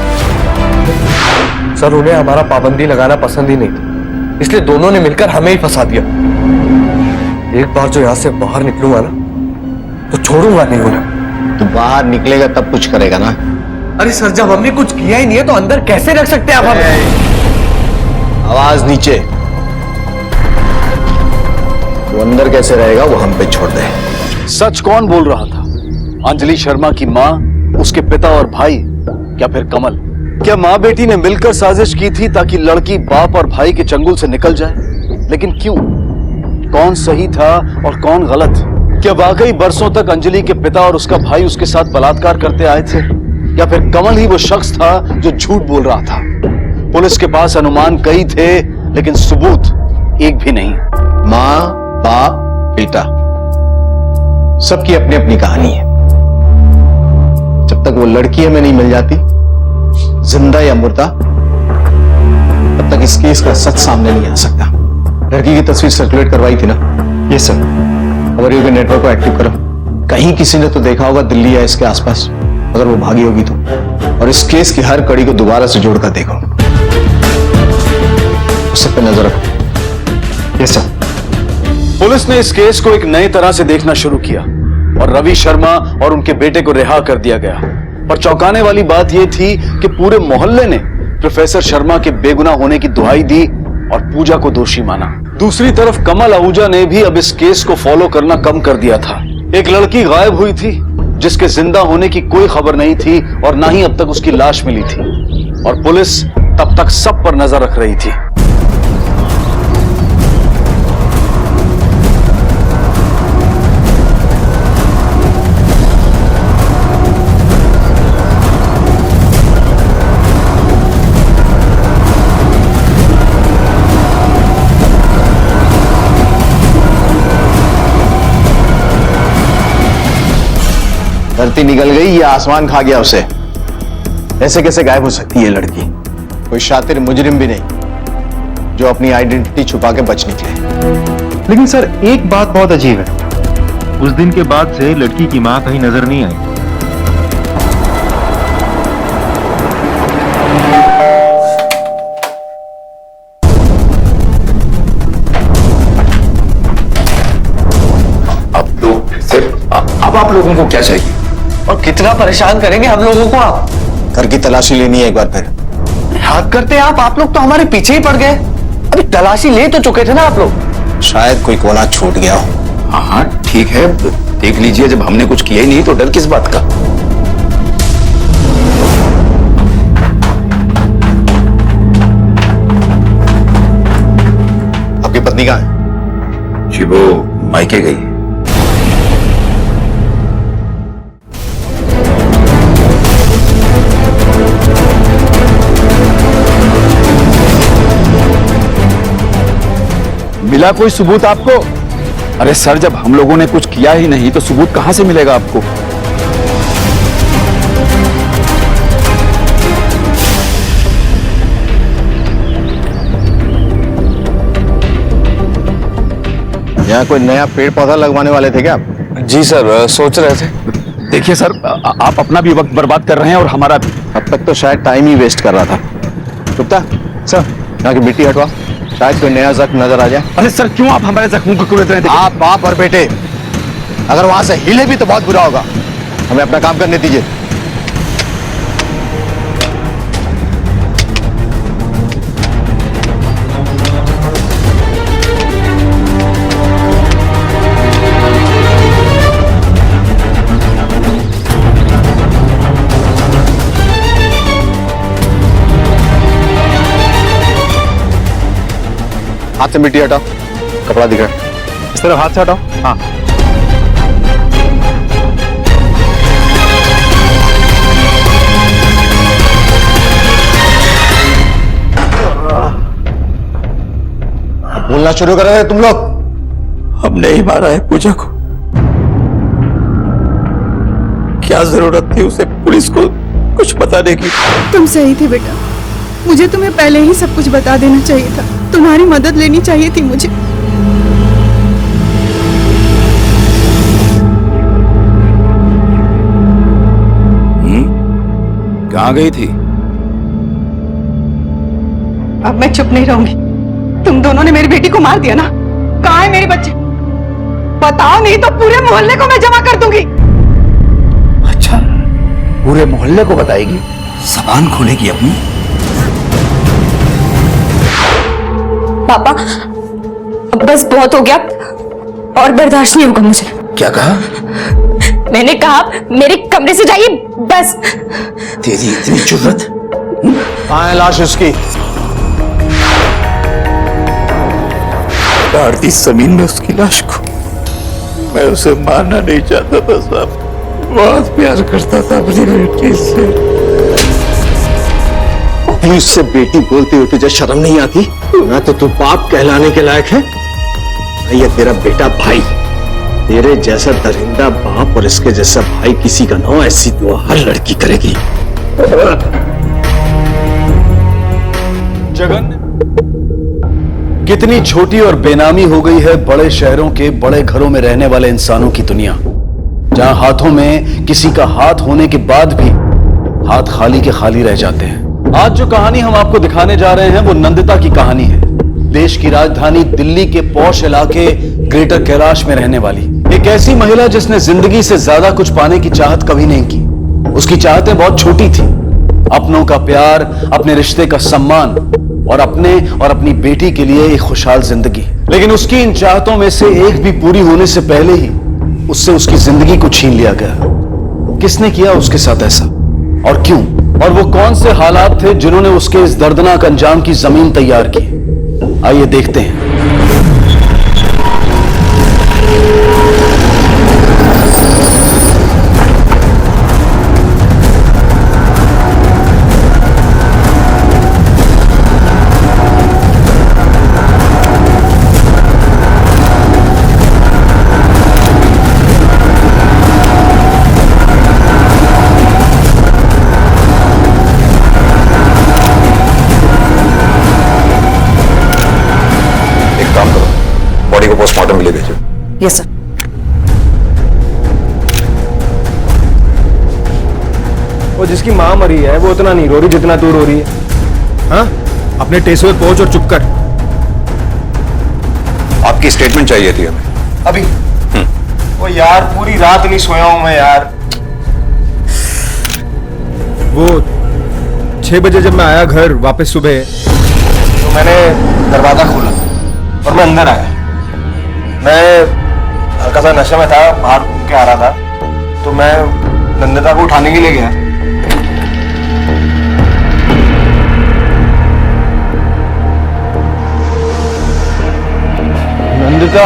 Speaker 3: सर उन्हें हमारा पाबंदी लगाना पसंद ही नहीं था, इसलिए दोनों ने मिलकर हमें ही फंसा दिया। एक बार जो यहाँ से बाहर निकलूंगा ना तो छोड़ूंगा नहीं उन्हें।
Speaker 8: तू बाहर निकलेगा तब कुछ करेगा ना?
Speaker 3: अरे सर जब हमने कुछ किया ही नहीं है तो अंदर कैसे रख सकते हैं आप हमें?
Speaker 8: आवाज नीचे। वो अंदर कैसे रहेगा वो हम पे छोड़ दे।
Speaker 5: सच कौन बोल रहा था? अंजलि शर्मा की माँ, उसके पिता और भाई, क्या फिर कमल? क्या माँ बेटी ने मिलकर साजिश की थी ताकि लड़की बाप और भाई के चंगुल से निकल जाए? लेकिन क्यों? कौन सही था और कौन गलत? क्या वाकई बरसों तक अंजलि के पिता और उसका भाई उसके साथ बलात्कार करते आए थे, या फिर कमल ही वो शख्स था जो झूठ बोल रहा था? पुलिस के पास अनुमान कई थे, लेकिन सबूत एक भी नहीं।
Speaker 8: माँ, बाप, बेटा, सबकी अपनी अपनी कहानी है। जब तक वो लड़की हमें नहीं मिल जाती, जिंदा या मुर्दा, तब तक इस केस का सच सामने नहीं आ सकता। लड़की की तस्वीर सर्कुलेट करवाई थी ना?
Speaker 2: Yes sir.
Speaker 8: अगर ये नेटवर्क को एक्टिव करो, कहीं किसी ने तो देखा होगा दिल्ली या इसके आसपास। अगर वो भागी होगी तो, और इस केस की हर कड़ी को दोबारा से जोड़कर देखो। उस सब पे नजर रखो।
Speaker 2: Yes sir.
Speaker 5: पुलिस ने इस केस को एक नई तरह से देखना शुरू किया और रवि शर्मा और उनके बेटे को रिहा कर दिया गया। पर चौंकाने वाली बात यह थी कि पूरे मोहल्ले ने प्रोफेसर शर्मा के बेगुनाह होने की दुहाई दी और पूजा को दोषी माना। दूसरी तरफ कमल आहूजा ने भी अब इस केस को फॉलो करना कम कर दिया था। एक लड़की गायब हुई थी जिसके जिंदा होने की कोई खबर नहीं थी और ना ही अब तक उसकी लाश मिली थी, और पुलिस तब तक सब पर नजर रख रही थी।
Speaker 8: धरती निकल गई या आसमान खा गया उसे? ऐसे कैसे गायब हो सकती है लड़की? कोई शातिर मुजरिम भी नहीं जो अपनी आइडेंटिटी छुपा के बच निकले।
Speaker 2: लेकिन सर, एक बात बहुत अजीब है। उस दिन के बाद से लड़की की मां कहीं नजर नहीं आई।
Speaker 1: अब आप लोगों को क्या चाहिए?
Speaker 4: और कितना परेशान करेंगे हम लोगों को आप?
Speaker 8: घर की तलाशी लेनी है एक बार फिर।
Speaker 4: हाथ करते हैं आप लोग तो हमारे पीछे ही पड़ गए। अभी तलाशी ले तो चुके थे ना आप लोग।
Speaker 8: शायद कोई कोना छूट गया हो।
Speaker 1: हाँ ठीक है, देख लीजिए। जब हमने कुछ किया ही नहीं तो डर किस बात का?
Speaker 8: आपकी पत्नी कहाँ है?
Speaker 1: जी वो मायके गई। मिला कोई सबूत आपको? अरे सर, जब हम लोगों ने कुछ किया ही नहीं तो सबूत कहां से मिलेगा आपको?
Speaker 8: यहाँ कोई नया पेड़ पौधा लगवाने वाले थे क्या आप?
Speaker 3: जी सर, सोच रहे थे।
Speaker 1: देखिए सर, आप अपना भी वक्त बर्बाद कर रहे हैं और हमारा भी।
Speaker 8: अब तक तो शायद टाइम ही वेस्ट कर रहा था। गुप्ता सर, यहाँ की मिट्टी हटवा, शायद कोई नया जख्म नजर आ जाए।
Speaker 1: अरे सर, क्यों आप हमारे जख्मों को कुरेद रहे हैं?
Speaker 8: आप बाप और बेटे, अगर वहां से हिले भी तो बहुत बुरा होगा। हमें अपना काम करने दीजिए। हाथ से मिट्टी हटाओ, कपड़ा दिख रहा है।
Speaker 2: इस तरफ हाथ से हटाओ। हाँ।
Speaker 8: बोलना शुरू कर रहे हैं तुम लोग?
Speaker 1: हमने ही मारा है पूजा को। क्या जरूरत थी उसे पुलिस को कुछ बताने की?
Speaker 9: तुम सही थे बेटा, मुझे तुम्हें पहले ही सब कुछ बता देना चाहिए था। तुम्हारी मदद लेनी चाहिए थी मुझे।
Speaker 1: कहाँ गई थी?
Speaker 9: अब मैं चुप नहीं रहूंगी। तुम दोनों ने मेरी बेटी को मार दिया ना। कहाँ है मेरे बच्चे? बताओ, नहीं तो पूरे मोहल्ले को मैं जमा कर दूंगी।
Speaker 1: अच्छा, पूरे मोहल्ले को बताएगी? जबान खोलेगी अपनी?
Speaker 6: पापा, बस बहुत हो गया और बर्दाश्त नहीं होगा मुझे।
Speaker 1: क्या कहा?
Speaker 6: मैंने कहा मेरे कमरे से जाइए बस।
Speaker 1: तेरी इतनी जुर्रत?
Speaker 8: कहाँ है लाश उसकी?
Speaker 1: गाड़ दी जमीन में उसकी लाश को। मैं उसे मारना नहीं चाहता था साहब, बहुत प्यार करता था अपनी बेटी से।
Speaker 8: उससे बेटी बोलते हुए तुझे शर्म नहीं आती? ना तो तू बाप कहलाने के लायक है, ये तेरा बेटा भाई। तेरे जैसा दरिंदा बाप और इसके जैसा भाई किसी का ना हो, ऐसी दुआ हर लड़की करेगी।
Speaker 5: जगन, कितनी छोटी और बेनामी हो गई है बड़े शहरों के बड़े घरों में रहने वाले इंसानों की दुनिया, जहां हाथों में किसी का हाथ होने के बाद भी हाथ खाली के खाली रह जाते हैं। आज जो कहानी हम आपको दिखाने जा रहे हैं वो नंदिता की कहानी है। देश की राजधानी दिल्ली के पौष इलाके ग्रेटर कैलाश में रहने वाली एक ऐसी महिला जिसने जिंदगी से ज्यादा कुछ पाने की चाहत कभी नहीं की। उसकी चाहतें बहुत छोटी थी, अपनों का प्यार, अपने रिश्ते का सम्मान और अपने और अपनी बेटी के लिए एक खुशहाल जिंदगी। लेकिन उसकी इन चाहतों में से एक भी पूरी होने से पहले ही उससे उसकी जिंदगी को छीन लिया गया। किसने किया उसके साथ ऐसा और क्यों? और वो कौन से हालात थे जिन्होंने उसके इस दर्दनाक अंजाम की जमीन तैयार की? आइए देखते हैं।
Speaker 1: पोस्टमार्टम के लिए भेजो।
Speaker 6: Yes sir.
Speaker 2: वो जिसकी माँ मरी है वो उतना नहीं रो रही जितना तू रो रही है। हाँ, अपने टेस्ट पे पहुंच और चुप कर।
Speaker 1: आपकी स्टेटमेंट चाहिए थी हमें
Speaker 2: अभी। वो यार पूरी रात नहीं सोया हूं मैं यार। वो 6 बजे जब मैं आया घर वापस सुबह, तो मैंने दरवाजा खोला और मैं अंदर आया। मैं हल्का सा नशे में था, बाहर घूम के आ रहा था, तो मैं नंदिता को उठाने के लिए गया। नंदिता,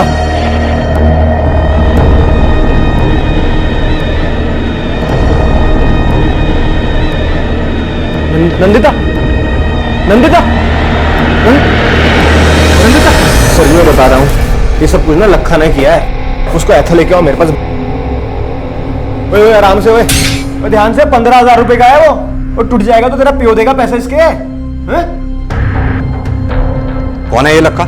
Speaker 2: नंदिता, नंदिता, नंदिता, सर मैं बता रहा हूँ ये सब कुछ ना लखा ने किया है। उसको ऐसा लेके आओ मेरे पास। ओए आराम से, ओए ध्यान से। 15,000 रुपए का है वो टूट जाएगा तो तेरा पियो देगा पैसा इसके। हैं?
Speaker 1: कौन है ये लखा?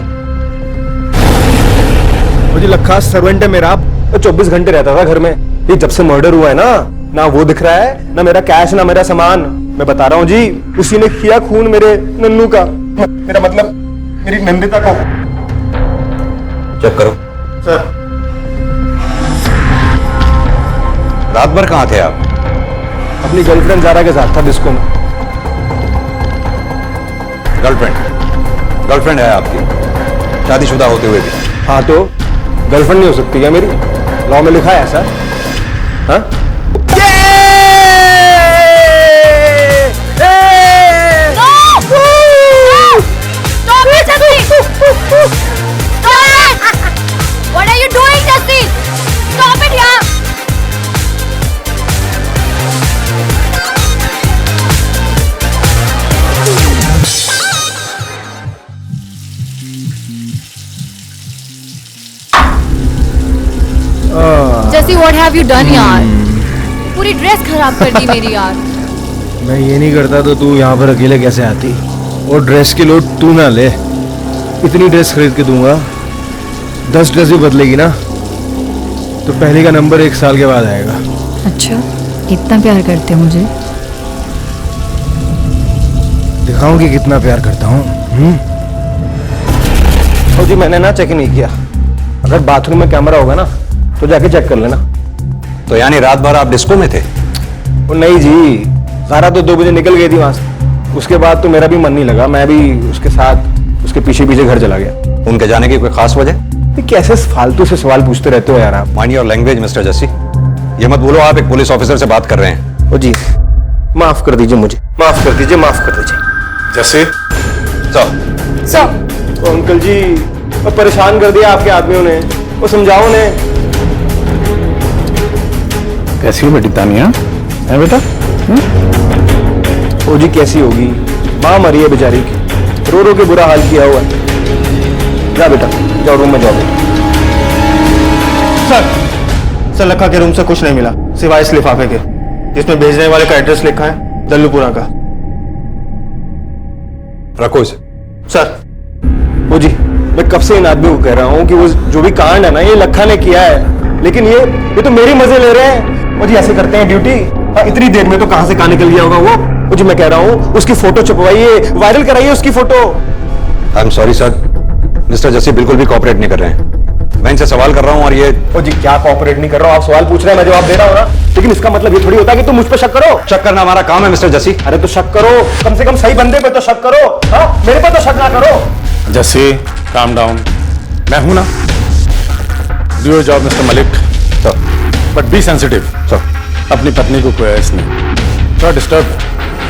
Speaker 2: मुझे लखा सर्वेंट है मेरा, तो 24 घंटे रहता था घर में। ये जब से मर्डर हुआ है ना वो दिख रहा है, ना मेरा कैश ना मेरा सामान। मैं बता रहा हूँ जी, उसी ने किया खून मेरे नन्नू का, मेरा मतलब मेरी नंदिता का।
Speaker 1: चेक करो।
Speaker 2: सर,
Speaker 1: रात भर कहाँ थे आप?
Speaker 2: अपनी गर्लफ्रेंड जारा के साथ था डिस्को में।
Speaker 1: गर्लफ्रेंड है आपकी, शादीशुदा होते हुए भी?
Speaker 2: हाँ, तो गर्लफ्रेंड नहीं हो सकती क्या मेरी? लॉ में लिखा है ऐसा? हाँ?
Speaker 12: What are you doing, Jesse? Stop it, yaar! Jesse, what have you done, यार? पूरी ड्रेस खराब कर दी मेरी यार।
Speaker 2: मैं ये नहीं करता तो तू यहाँ पर अकेले कैसे आती? और ड्रेस की लोड तू ना ले, इतनी ड्रेस खरीद के दूंगा, 10 ड्रेस भी बदलेगी ना तो पहले का नंबर 1 साल के बाद आएगा।
Speaker 12: अच्छा, इतना प्यार करते हो मुझे?
Speaker 2: दिखाऊं कि कितना प्यार करता हूँ। और जी मैंने ना चेक नहीं किया, अगर बाथरूम में कैमरा होगा ना तो जाके चेक कर लेना।
Speaker 1: तो यानी रात भर आप डिस्को में थे?
Speaker 2: वो नहीं जी, सारा तो 2 बजे निकल गई थी वहां से। उसके बाद तो मेरा भी मन नहीं लगा, मैं भी उसके साथ उसके पीछे पीछे घर चला गया।
Speaker 1: उनके जाने की कोई खास वजह?
Speaker 2: कैसे फालतू से सवाल पूछते रहते हो यार आप।
Speaker 1: Mind your language mister Jassi, ये मत बोलो आप एक पुलिस ऑफिसर से बात कर रहे हैं।
Speaker 2: ओ जी, माफ कर दीजिए मुझे, माफ कर दीजिए, माफ कर दीजिए।
Speaker 1: जस्सी,
Speaker 2: अंकल जी, वो परेशान कर दिया आपके आदमियों ने, वो समझाओ उन्हें।
Speaker 8: कैसी हो बेटी तानिया? है बेटा?
Speaker 4: ओ जी कैसी होगी, माँ मरी है बेचारी की, रो रो के बुरा हाल किया हुआ है। जा बेटा जाओ रूम में जाओ।
Speaker 2: सर लखा के रूम से कुछ नहीं मिला सिवाय इस लिफाफे के जिसमें भेजने वाले का एड्रेस लिखा है दल्लूपुरा का।
Speaker 8: रखो इसे।
Speaker 4: सर ओ जी मैं कब से इन आदमियों को कह रहा हूँ कि वो जो भी कांड है ना ये लखा ने किया है, लेकिन ये तो मेरी मजे ले रहे हैं। वो जी ऐसे करते हैं ड्यूटी, इतनी देर में तो कहां से कहां निकल गया होगा वो जी मैं कह रहा हूँ उसकी फोटो छपवाइए, वायरल कराइए उसकी photo.
Speaker 8: I am sorry sir, mister Jassi बिल्कुल भी कोऑपरेट नहीं कर रहे हैं। मैं इनसे सवाल कर रहा हूं और ये
Speaker 4: ओ जी क्या कोऑपरेट नहीं कर रहा हूं, आप सवाल पूछ रहे हैं मैं जवाब दे रहा हूं ना, लेकिन इसका मतलब ये थोड़ी होता है कि तुम मुझ पे शक करो।
Speaker 8: शक करना हमारा काम है मिस्टर जस्सी।
Speaker 4: अरे तो शक करो, कम से कम सही बंदे पे तो शक करो, हाँ मेरे पे तो शक ना करो।
Speaker 8: जस्सी काम डाउन, मैं हूं ना। Do your job mister Malik. Sir but be sensitive. Sir अपनी पत्नी को कोई ऐसा नहीं, थोड़ा डिस्टर्ब।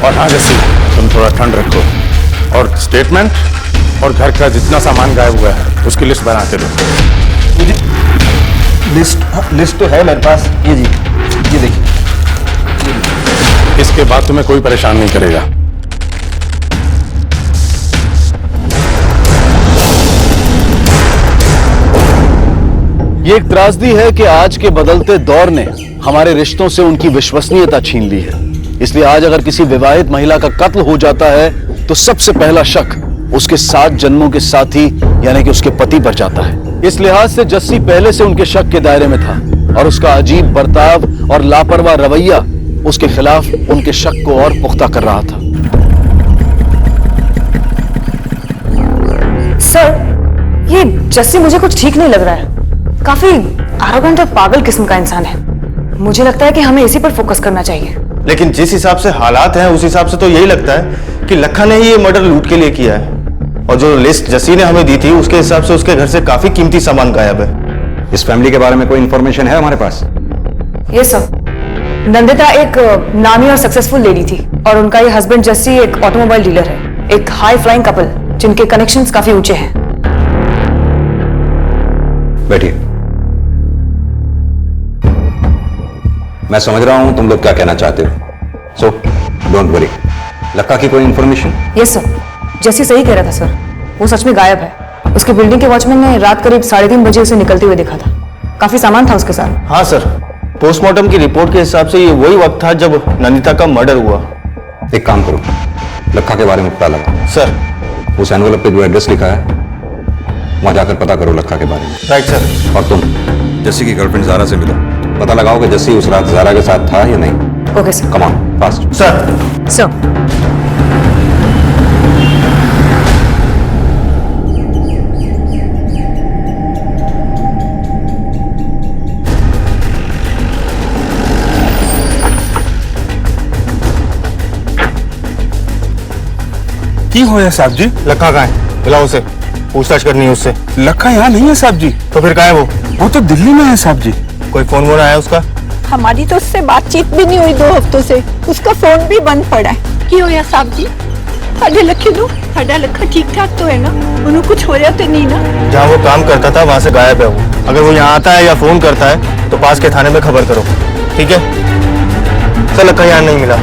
Speaker 8: और हाँ जस्सी तुम थोड़ा ठंड रखो और स्टेटमेंट और घर का जितना सामान गायब हुआ है उसकी लिस्ट बनाते रहो।
Speaker 4: लिस्ट तो है मेरे पास, ये जी ये देखिए।
Speaker 8: इसके बाद तुम्हें कोई परेशान नहीं करेगा।
Speaker 5: ये एक त्रासदी है कि आज के बदलते दौर ने हमारे रिश्तों से उनकी विश्वसनीयता छीन ली है। इसलिए आज अगर किसी विवाहित महिला का कत्ल हो जाता है तो सबसे पहला शक उसके 7 जन्मों के साथी यानी कि उसके पति पर जाता है। इस लिहाज से जस्सी पहले से उनके शक के दायरे में था और उसका अजीब बर्ताव और लापरवाह रवैया उसके खिलाफ उनके शक को और पुख्ता कर रहा था।
Speaker 13: सर ये जस्सी मुझे कुछ ठीक नहीं लग रहा है, काफी एरोगेंट और पागल किस्म का इंसान है। मुझे लगता है कि हमें इसी पर फोकस करना चाहिए।
Speaker 2: लेकिन जिस हिसाब से हालात हैं उस हिसाब से तो यही लगता है कि लखा ने ही ये मर्डर लूट के लिए किया है। और जो लिस्ट जस्सी ने हमें दी थी उसके हिसाब से उसके घर से काफी कीमती सामान गायब है।
Speaker 8: इस फैमिली के बारे में कोई इंफॉर्मेशन है हमारे पास?
Speaker 13: ये सब नंदिता एक नामी और सक्सेसफुल लेडी थी और उनका ये हस्बैंड जस्सी एक ऑटोमोबाइल डीलर है, एक हाई फ्लाइंग कपल जिनके कनेक्शंस काफी ऊंचे हैं।
Speaker 8: बैठिए। मैं समझ रहा हूं तुम लोग क्या कहना चाहते हो, सो डोंट वरी। लक्का की कोई इंफॉर्मेशन?
Speaker 13: यस सर, जस्सी सही कह रहा था सर, वो सच में गायब है। उसके बिल्डिंग के वॉचमैन ने रात करीब 3:30 बजे उसे निकलते हुए देखा था। काफी सामान था उसके साथ।
Speaker 2: हाँ सर, पोस्टमार्टम की रिपोर्ट के हिसाब से ये वही वक्त था जब नंदिता का मर्डर हुआ।
Speaker 8: एक काम करो, लक्का के बारे में पता लगा।
Speaker 2: सर
Speaker 8: उस एनवेलप पे जो एड्रेस लिखा है वहां जाकर पता करो लक्का के बारे में।
Speaker 2: Right sir.
Speaker 8: और तुम जस्सी की गर्लफ्रेंड जारा से मिलो, पता लगाओ कि जस्सी उस रात जारा के साथ था या नहीं।
Speaker 13: Okay sir.
Speaker 8: Come on fast.
Speaker 2: Sir.
Speaker 13: Sir
Speaker 2: की हो है साहब जी? लखा कहाँ है? बुलाओ उसे, पूछताछ करनी है उससे। लखा यहाँ नहीं है साहब जी। तो फिर कहाँ है वो तो दिल्ली में है साहब जी। कोई फोन वोन आया उसका?
Speaker 9: हमारी तो उससे बातचीत भी नहीं हुई 2 हफ्तों से, उसका फोन भी बंद पड़ा है। क्यों है साहब जी? साढ़े लखे दो, साढ़ा लखा ठीक ठाक तो है ना, उन्हें कुछ हो जाते नहीं ना?
Speaker 2: जहाँ वो काम करता था वहां से गायब है वो। अगर वो यहाँ आता है या फोन करता है तो पास के थाने में खबर करो, ठीक है? सर लखा यहाँ नहीं मिला,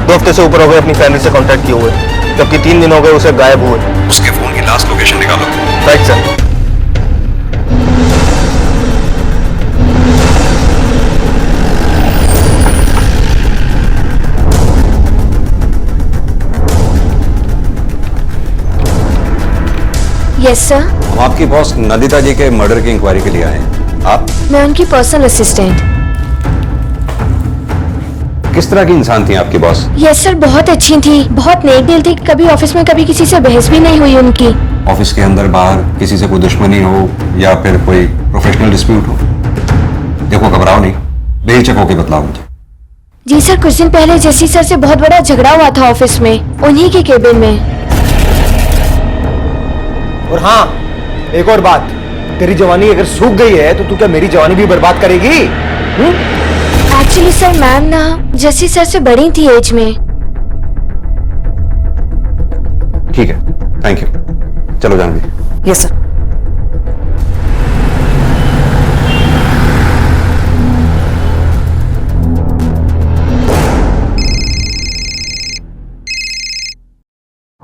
Speaker 2: 2 हफ्ते से ऊपर हो गए अपनी फैमिली से कॉन्टेक्ट किए हुए, जबकि 3 दिन हो गए उसे गायब हुए।
Speaker 8: उसके फोन की लास्ट लोकेशन निकालो।
Speaker 2: Right sir.
Speaker 12: Yes sir.
Speaker 8: हम आपकी बॉस नंदिता जी के मर्डर की इंक्वायरी के लिए आए हैं। आप?
Speaker 12: मैं उनकी पर्सनल असिस्टेंट।
Speaker 8: किस तरह की इंसान थी आपकी बॉस?
Speaker 12: यस सर, बहुत अच्छी थी, बहुत नेक दिल थी, कभी ऑफिस में कभी किसी से बहस भी नहीं हुई उनकी।
Speaker 8: ऑफिस के अंदर बाहर किसी से कोई दुश्मनी हो या फिर कोई प्रोफेशनल डिस्प्यूट हो? देखो घबराओ नहीं, बेहिचक होकर बतलाओ मुझे।
Speaker 12: जी सर, कुछ दिन पहले जस्सी सर से बहुत बड़ा झगड़ा हुआ था ऑफिस में, उन्हीं के केबिन में।
Speaker 4: और हाँ एक और बात, तेरी जवानी अगर सूख गई है तो तू क्या मेरी जवानी भी बर्बाद करेगी?
Speaker 12: एक्चुअली सर मैम ना जस्सी सर से बड़ी थी एज में।
Speaker 8: ठीक है, थैंक यू। चलो जानवी।
Speaker 13: Yes sir.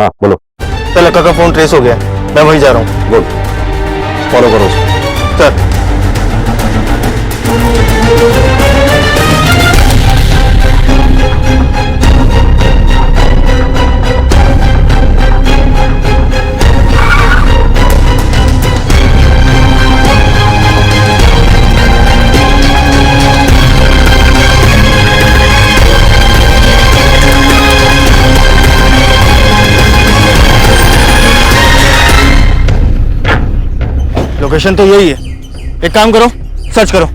Speaker 2: हाँ बोलो।
Speaker 8: सर लक्का का फोन ट्रेस हो गया, मैं वहीं जा रहा हूँ।
Speaker 2: गुड, फॉलो करो उसको।
Speaker 8: सर लोकेशन तो यही है, एक काम करो, सर्च करो।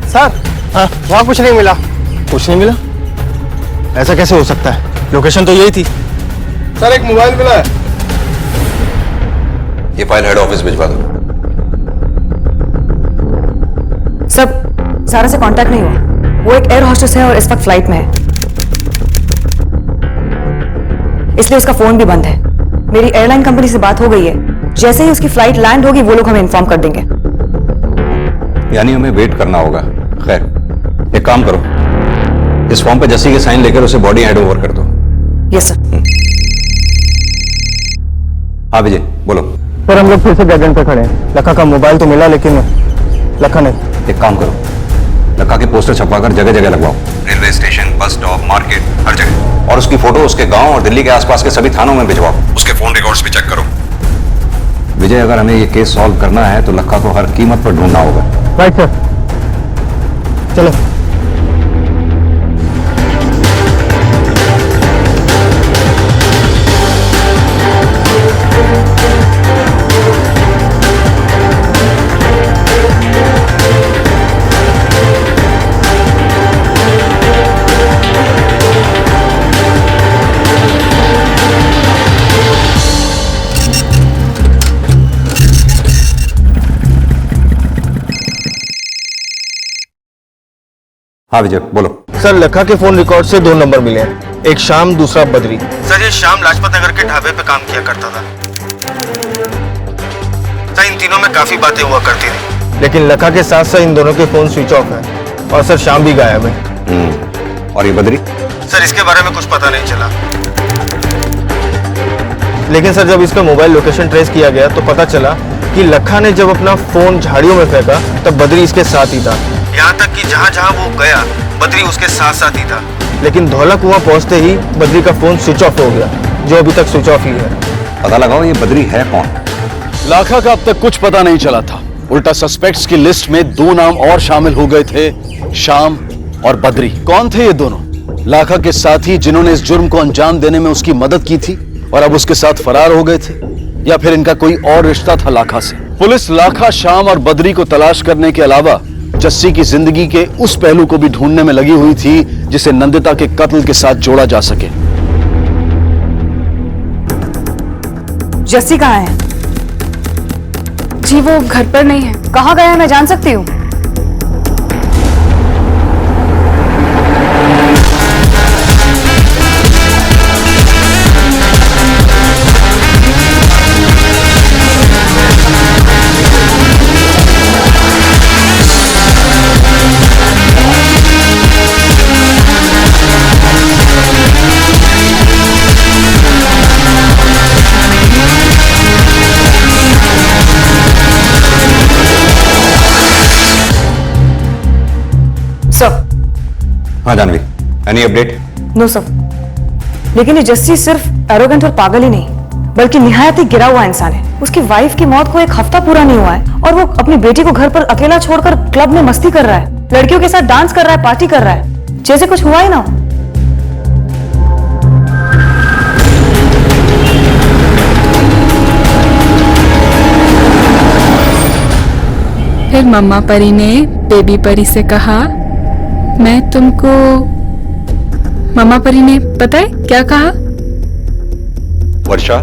Speaker 8: सर हाँ, वहां कुछ नहीं मिला। कुछ नहीं मिला? ऐसा कैसे हो सकता है? लोकेशन तो यही थी। सर एक मोबाइल मिला है।
Speaker 14: ये फाइल हेड ऑफिस भिजवा दो।
Speaker 13: सब सारा से कांटेक्ट नहीं हुआ। वो एक एयर होस्टेस है और इस वक्त फ्लाइट में है, इसलिए उसका फोन भी बंद है। मेरी एयरलाइन कंपनी से बात हो गई है, जैसे ही उसकी फ्लाइट लैंड होगी वो लोग हमें इन्फॉर्म कर देंगे।
Speaker 14: यानी हमें वेट करना होगा। खैर एक काम करो, इस फॉर्म पे जस्सी के साइन लेकर उसे बॉडी हैंड ओवर कर दो।
Speaker 13: Yes sir.
Speaker 14: हाँ विजय बोलो।
Speaker 8: सर हम लोग फिर से डेड एंड पे खड़े हैं। लक्का का मोबाइल तो मिला लेकिन लक्का नहीं।
Speaker 14: एक काम करो, लक्का के पोस्टर छपवाकर जगह जगह लगवाओ, railway station, bus stop, market, हर जगह। और उसकी फोटो उसके गांव और दिल्ली के आसपास के सभी थानों में भिजवाओ। उसके फोन रिकॉर्ड्स भी चेक करो। विजय अगर हमें ये केस सॉल्व करना है तो लक्का को हर कीमत पर ढूंढना होगा।
Speaker 8: राइट सर, चलो।
Speaker 14: हाँ विजय बोलो।
Speaker 8: सर लक्का के फोन रिकॉर्ड से 2 नंबर मिले हैं, एक शाम दूसरा बद्री। सर ये शाम लाजपत नगर के ढाबे पे काम किया करता था। सर इन तीनों में काफी बातें हुआ करती थी, लेकिन लक्का के साथ साथ इन दोनों के फोन स्विच ऑफ है। और सर शाम भी गायब है।
Speaker 14: और ये बद्री?
Speaker 8: सर इसके बारे में कुछ पता नहीं चला, लेकिन सर जब इसका मोबाइल लोकेशन ट्रेस किया गया तो पता चला कि लक्का ने जब अपना फोन झाड़ियों में फेंका तब बद्री इसके साथ ही था। यहाँ तक कि जहाँ जहाँ वो गया बद्री उसके साथ साथ ही था, लेकिन धौला कुआं पहुंचते ही बद्री का फोन स्विच ऑफ हो गया, जो अभी तक स्विच ऑफ ही है।
Speaker 14: पता लगाओ ये बद्री है कौन।
Speaker 5: लाखा का अब तक कुछ पता नहीं चला था। उल्टा सस्पेक्ट्स की लिस्ट में 2 नाम और शामिल हो गए थे, शाम और बद्री। कौन थे ये दोनों? लाखा के साथी जिन्होंने इस जुर्म को अंजाम देने में उसकी मदद की थी और अब उसके साथ फरार हो गए थे, या फिर इनका कोई और रिश्ता था लाखा से? पुलिस लाखा, शाम और बद्री को तलाश करने के अलावा जस्सी की जिंदगी के उस पहलू को भी ढूंढने में लगी हुई थी जिसे नंदिता के कत्ल के साथ जोड़ा जा सके।
Speaker 13: जस्सी कहाँ है?
Speaker 6: जी वो घर पर नहीं है।
Speaker 13: कहाँ गया है मैं जान सकती हूँ?
Speaker 14: हाँ Janvi, any update?
Speaker 13: No sir, लेकिन ये जस्सी सिर्फ एरोगेंट और पागल ही नहीं बल्कि निहायत ही गिरा हुआ इंसान है। उसकी वाइफ की मौत को 1 हफ्ता पूरा नहीं हुआ है और वो अपनी बेटी को घर पर अकेला छोड़कर क्लब में मस्ती कर रहा है, लड़कियों के साथ डांस कर रहा है, पार्टी कर रहा है, जैसे कुछ हुआ ही ना हो।
Speaker 6: फिर मम्मा परी ने बेबी परी से कहा, मैं तुमको। मम्मा परी ने पता है क्या कहा?
Speaker 14: वर्षा,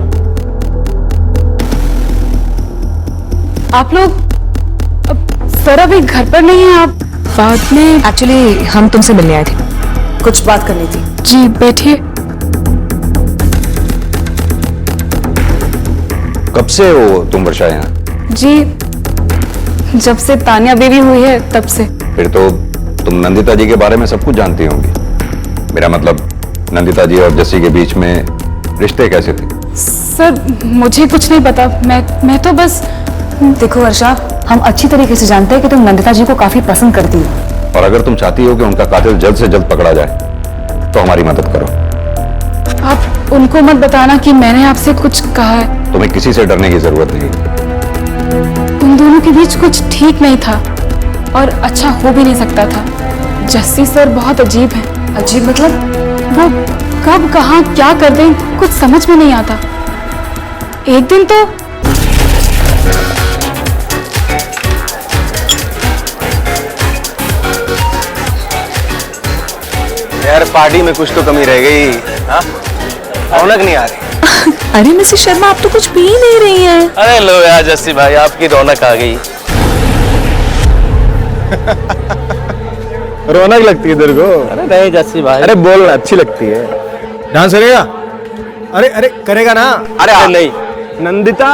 Speaker 6: आप लोग सर अभी घर पर नहीं है, आप बाद में।
Speaker 13: एक्चुअली हम तुमसे मिलने आए थे, कुछ बात करनी थी।
Speaker 6: जी बैठिए।
Speaker 14: कब से हो तुम वर्षा यहाँ?
Speaker 13: जी जब से तानिया बेबी हुई है तब से।
Speaker 14: फिर तो तुम नंदिता जी के बारे में सब कुछ जानती होंगी। मेरा मतलब नंदिता जी और जस्सी के बीच में रिश्ते कैसे थे?
Speaker 13: सर मुझे कुछ नहीं पता, मैं तो बस। देखो वर्षा, हम अच्छी तरीके से जानते हैं कि तुम नंदिता जी को काफी पसंद करती हो,
Speaker 14: और अगर तुम चाहती हो कि उनका कातिल जल्द से जल्द पकड़ा जाए तो हमारी मदद करो।
Speaker 13: आप उनको मत बताना कि मैंने आपसे कुछ कहा है।
Speaker 14: तुम्हें किसी से डरने की जरूरत नहीं।
Speaker 13: उन दोनों के बीच कुछ ठीक नहीं था और अच्छा हो भी नहीं सकता था। जस्सी सर बहुत अजीब हैं। अजीब मतलब? वो कब कहाँ क्या कर दें कुछ समझ में नहीं आता। एक दिन तो
Speaker 3: यार पार्टी में कुछ तो कमी रह गई। हाँ, रौनक नहीं आ रही।
Speaker 9: अरे मिसेस शर्मा, आप तो कुछ पी ही नहीं रही हैं।
Speaker 3: अरे लो यार जस्सी भाई, आपकी रौनक आ गई।
Speaker 2: रौनक लगती है तेरे को?
Speaker 3: अरे नहीं जस्सी भाई,
Speaker 2: अरे बोल ना, अच्छी लगती है। डांस करेगा? अरे अरे करेगा ना?
Speaker 3: अरे नहीं।
Speaker 2: नंदिता,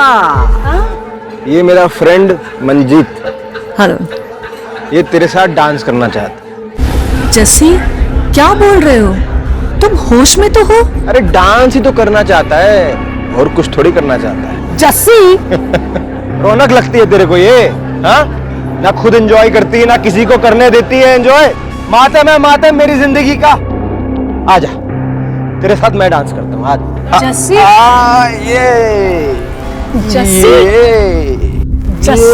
Speaker 2: ये मेरा फ्रेंड मंजीत,
Speaker 9: हेलो।
Speaker 2: ये तेरे साथ डांस करना चाहता।
Speaker 9: जस्सी क्या बोल रहे हो? तुम होश में तो हो?
Speaker 2: अरे डांस ही तो करना चाहता है, और कुछ थोड़ी करना चाहता है।
Speaker 9: जस्सी
Speaker 2: रौनक लगती है तेरे को ये? हाँ, ना खुद एंजॉय करती है ना किसी को करने देती है एंजॉय। मातम है मातम मेरी जिंदगी का। आजा, तेरे साथ मैं डांस करता हूँ। आज
Speaker 13: जस्सी,
Speaker 2: ये
Speaker 13: जस्सी,
Speaker 2: ये।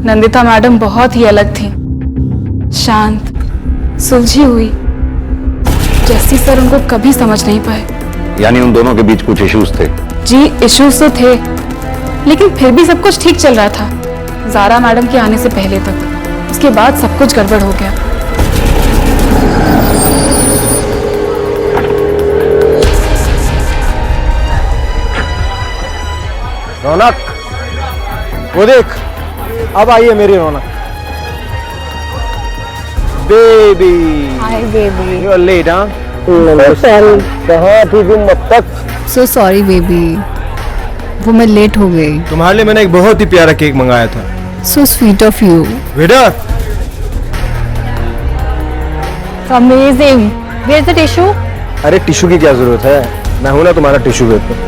Speaker 13: नंदिता मैडम बहुत ही अलग थी, शांत, सुलझी हुई। जस्सी सर उनको कभी समझ नहीं पाए।
Speaker 14: यानी उन दोनों के बीच कुछ इश्यूज थे?
Speaker 13: जी इश्यूज तो थे, लेकिन फिर भी सब कुछ ठीक चल रहा था ज़ारा मैडम के आने से पहले तक। उसके बाद सब कुछ गड़बड़ हो गया।
Speaker 2: रौनक, वो देख, अब आई है मेरी Raunak. Baby,
Speaker 13: hi baby.
Speaker 2: You are late, हाँ? कहाँ थी तुम अब तक?
Speaker 9: सो सॉरी बेबी, वो मैं लेट हो गई।
Speaker 2: तुम्हारे लिए मैंने एक बहुत ही प्यारा केक मंगाया था।
Speaker 9: So sweet of you.
Speaker 2: Waiter,
Speaker 13: amazing. Where is the tissue?
Speaker 2: अरे टिश्यू की क्या जरूरत है, मैं हूं ना तुम्हारा टिश्यू पेपर।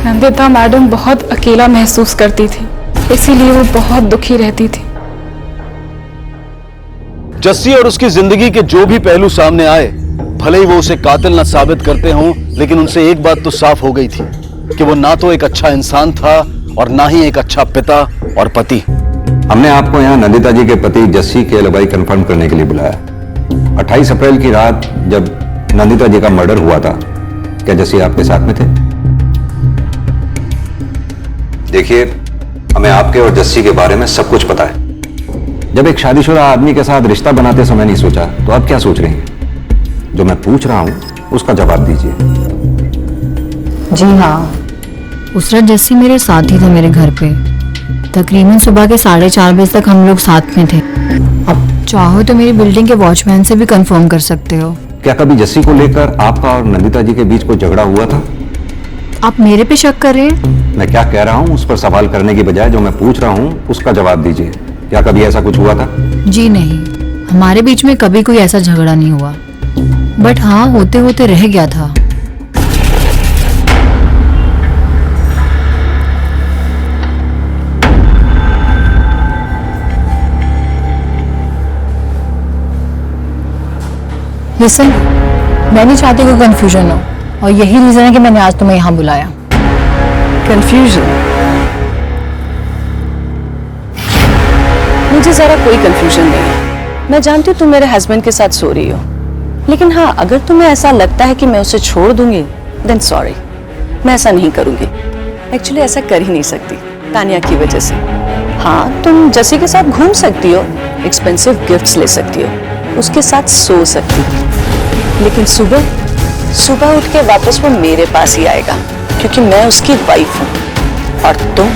Speaker 13: नंदिता मैडम बहुत अकेला महसूस करती थी, इसीलिए वो बहुत दुखी रहती थी।
Speaker 5: जस्सी और उसकी जिंदगी के जो भी पहलू सामने आए, भले ही वो उसे कातिल न साबित करते हों, लेकिन उनसे एक बात तो साफ हो गई थी कि वो ना तो एक अच्छा इंसान था और ना ही एक अच्छा पिता और पति।
Speaker 14: हमने आपको यहाँ नंदिता जी के पति जस्सी के एलिबाई कंफर्म करने के लिए बुलाया। 28 अप्रैल की रात जब नंदिता जी का मर्डर हुआ था, क्या जस्सी आपके साथ में थे? देखिए, हमें आपके और जस्सी के बारे में सब कुछ पता है। जब एक शादीशुदा आदमी के साथ रिश्ता बनाते समय नहीं सोचा, तो अब क्या सोच रही हैं? जो मैं पूछ रहा हूं उसका जवाब दीजिए।
Speaker 13: जी हाँ,
Speaker 9: उस रात जस्सी मेरे साथ ही था मेरे घर पे। तकरीबन सुबह के 4:30 बजे तक हम लोग साथ में थे। अब चाहो तो मेरी बिल्डिंग के वॉचमैन से भी कंफर्म कर सकते हो।
Speaker 14: क्या कभी जस्सी को लेकर आपका और नंदिता जी के बीच कोई झगड़ा हुआ था?
Speaker 9: आप मेरे पे शक कर रहे हैं?
Speaker 14: मैं क्या कह रहा हूं उस पर सवाल करने की बजाय जो मैं पूछ रहा हूं उसका जवाब दीजिए। क्या कभी ऐसा कुछ हुआ था?
Speaker 9: जी नहीं, हमारे बीच में कभी कोई ऐसा झगड़ा नहीं हुआ। बट हाँ, होते होते रह गया था। लिसन, मैं नहीं चाहती कोई कंफ्यूजन हो, और यही रीजन है कि मैंने आज तुम्हें यहाँ बुलाया।
Speaker 13: कंफ्यूजन? मुझे जरा कोई कंफ्यूजन नहीं है। मैं जानती हूँ तुम मेरे हस्बैंड के साथ सो रही हो, लेकिन हाँ, अगर तुम्हें ऐसा लगता है कि मैं उसे छोड़ दूंगी, देन सॉरी, मैं ऐसा नहीं करूंगी। एक्चुअली ऐसा कर ही नहीं सकती, तानिया की वजह से। हाँ, तुम जस्सी के साथ घूम सकती हो, एक्सपेंसिव गिफ्ट्स ले सकती हो, उसके साथ सो सकती हो, लेकिन सुबह उठ के वापस वो मेरे पास ही आएगा, क्योंकि मैं उसकी वाइफ हूँ। और तुम?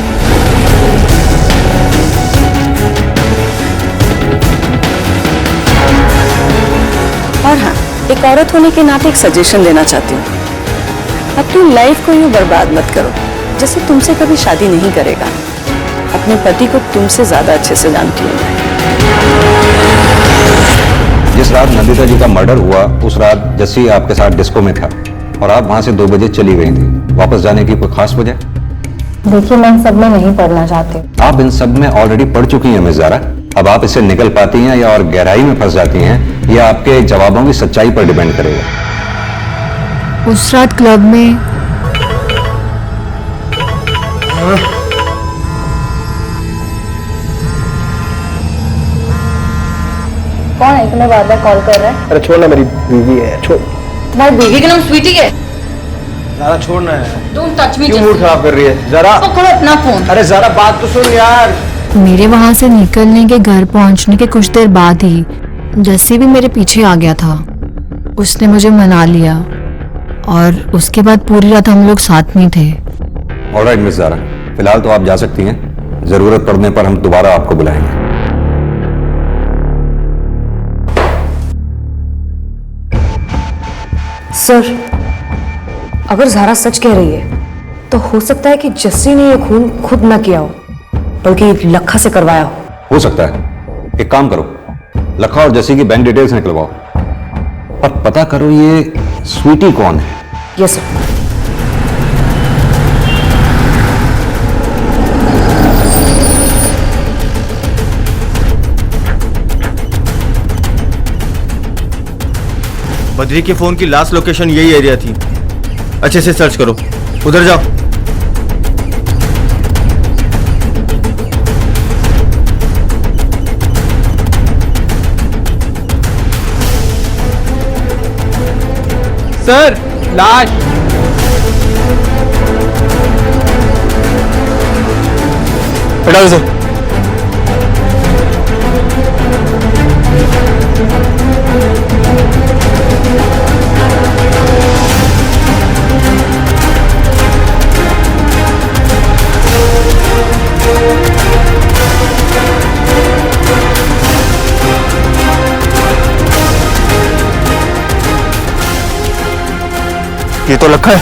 Speaker 13: और हाँ, एक औरत होने के नाते एक सजेशन देना चाहती हूँ। अपनी लाइफ को यूं बर्बाद मत करो। जैसे तुमसे कभी शादी नहीं करेगा, अपने पति को तुमसे ज्यादा अच्छे से जानती हूँ।
Speaker 14: जिस रात नंदिता जी का मर्डर हुआ उस रात जस्सी आपके साथ डिस्को में था और आप वहां से 2 बजे चली गई थी। वापस जाने की कोई खास वजह?
Speaker 13: देखिए, मैं इन सब में नहीं पढ़ना चाहती।
Speaker 14: आप इन सब में ऑलरेडी पढ़ चुकी हैं मिस ज़ारा। अब आप इससे निकल पाती हैं या और गहराई में फंस जाती हैं, यह आपके जवाबों की सच्चाई पर डिपेंड करेगा।
Speaker 12: उस रात क्लब में
Speaker 13: कौन है तुम्हें बार बार कॉल कर रहा है?
Speaker 4: अरे छोड़ना, मेरी बीवी है। छोड़।
Speaker 13: तुम्हारी बीवी का नाम स्वीटी है?
Speaker 4: ज़रा छोड़ना है।
Speaker 13: Don't touch me.
Speaker 4: क्यों मूड खराब कर रही है? जरा
Speaker 13: पकड़ो अपना फोन।
Speaker 4: अरे जरा बात तो सुन यार।
Speaker 12: मेरे वहां से निकलने के घर पहुंचने के कुछ देर बाद ही जस्सी भी मेरे पीछे आ गया था। उसने मुझे मना लिया और उसके बाद पूरी रात हम लोग साथ में थे।
Speaker 14: ऑलराइट मिस ज़ारा, फिलहाल तो आप जा सकती हैं। जरूरत पड़ने पर हम दोबारा आपको बुलाएंगे।
Speaker 13: सर, अगर ज़ारा सच कह रही है तो हो सकता है कि जस्सी ने ये खून खुद न किया हो, बल्कि लखा से करवाया हो
Speaker 14: सकता है। एक काम करो, लखा और जस्सी की बैंक डिटेल्स निकलवाओ और पता करो ये स्वीटी कौन है।
Speaker 13: Yes sir.
Speaker 4: बद्री के फोन की लास्ट लोकेशन यही एरिया थी। अच्छे से सर्च करो, उधर जाओ। सर, लाश। हटाओ सर। ये तो लखा है।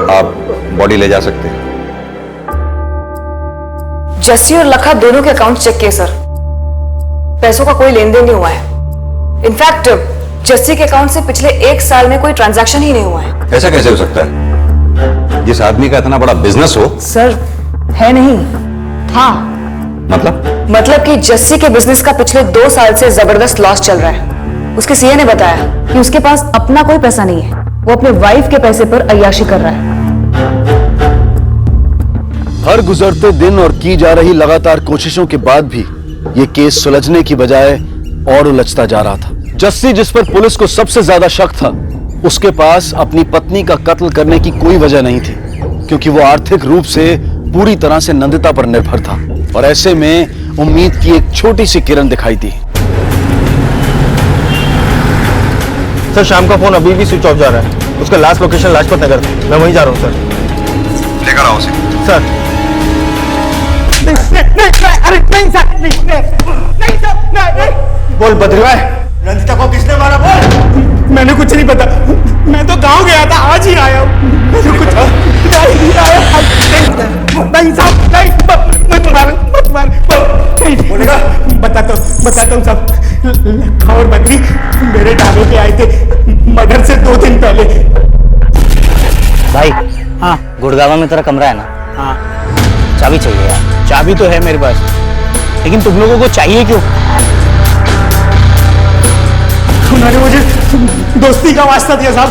Speaker 14: आप बॉडी ले जा सकते हैं।
Speaker 13: जस्सी और लखा दोनों के अकाउंट चेक किए सर, पैसों का कोई लेन देन नहीं हुआ है। इनफैक्ट जस्सी के अकाउंट से पिछले 1 साल में कोई ट्रांजैक्शन ही नहीं हुआ है।
Speaker 14: ऐसा कैसे हो सकता है? जिस आदमी का इतना बड़ा बिजनेस हो।
Speaker 13: सर, है नहीं, था।
Speaker 14: मतलब
Speaker 13: कि जस्सी के बिजनेस का पिछले 2 साल से जबरदस्त लॉस चल रहा है। उसके सीए ने बताया कि उसके पास अपना कोई पैसा नहीं है, वो अपने वाइफ के पैसे पर अय्याशी कर रहा है।
Speaker 5: हर गुजरते दिन और की जा रही लगातार कोशिशों के बाद भी ये केस सुलझने की बजाय और उलझता जा रहा था। जस्सी, जिस पर पुलिस को सबसे ज्यादा शक था, उसके पास अपनी पत्नी का कत्ल करने की कोई वजह नहीं थी, क्योंकि वो आर्थिक रूप से पूरी तरह से नंदिता पर निर्भर था। और ऐसे में उम्मीद की एक छोटी सी किरण दिखाई दी।
Speaker 4: सर, शाम का फोन अभी भी स्विच ऑफ जा रहा है। उसका लास्ट लोकेशन लाजपत नगर। मैं वहीं जा रहा हूँ सर।
Speaker 14: लेकर आओ उसे।
Speaker 4: सर, अरे नहीं सर, नहीं सर, नहीं। बोल बद्री भाई, नंदिता को किसने मारा? बोल। मैंने कुछ नहीं पता, मैं तो गांव गया था, आज ही आया हूँ। मैंने कुछ नहीं आया। नहीं साहब, नहीं, मत मार, नहीं बोलेगा। बताता हूँ सब। लखा और बद्री मेरे ढाबे पे आए थे मर्डर से 2 दिन पहले।
Speaker 11: भाई, हाँ, गुड़गांव में तेरा कमरा है ना?
Speaker 4: हाँ।
Speaker 11: चाबी चाहिए यार।
Speaker 4: चाबी तो है मेरे पास, लेकिन तुम लोगों को चाहिए क्यों? उन्होंने मुझे दोस्ती का वास्ता दिया साहब,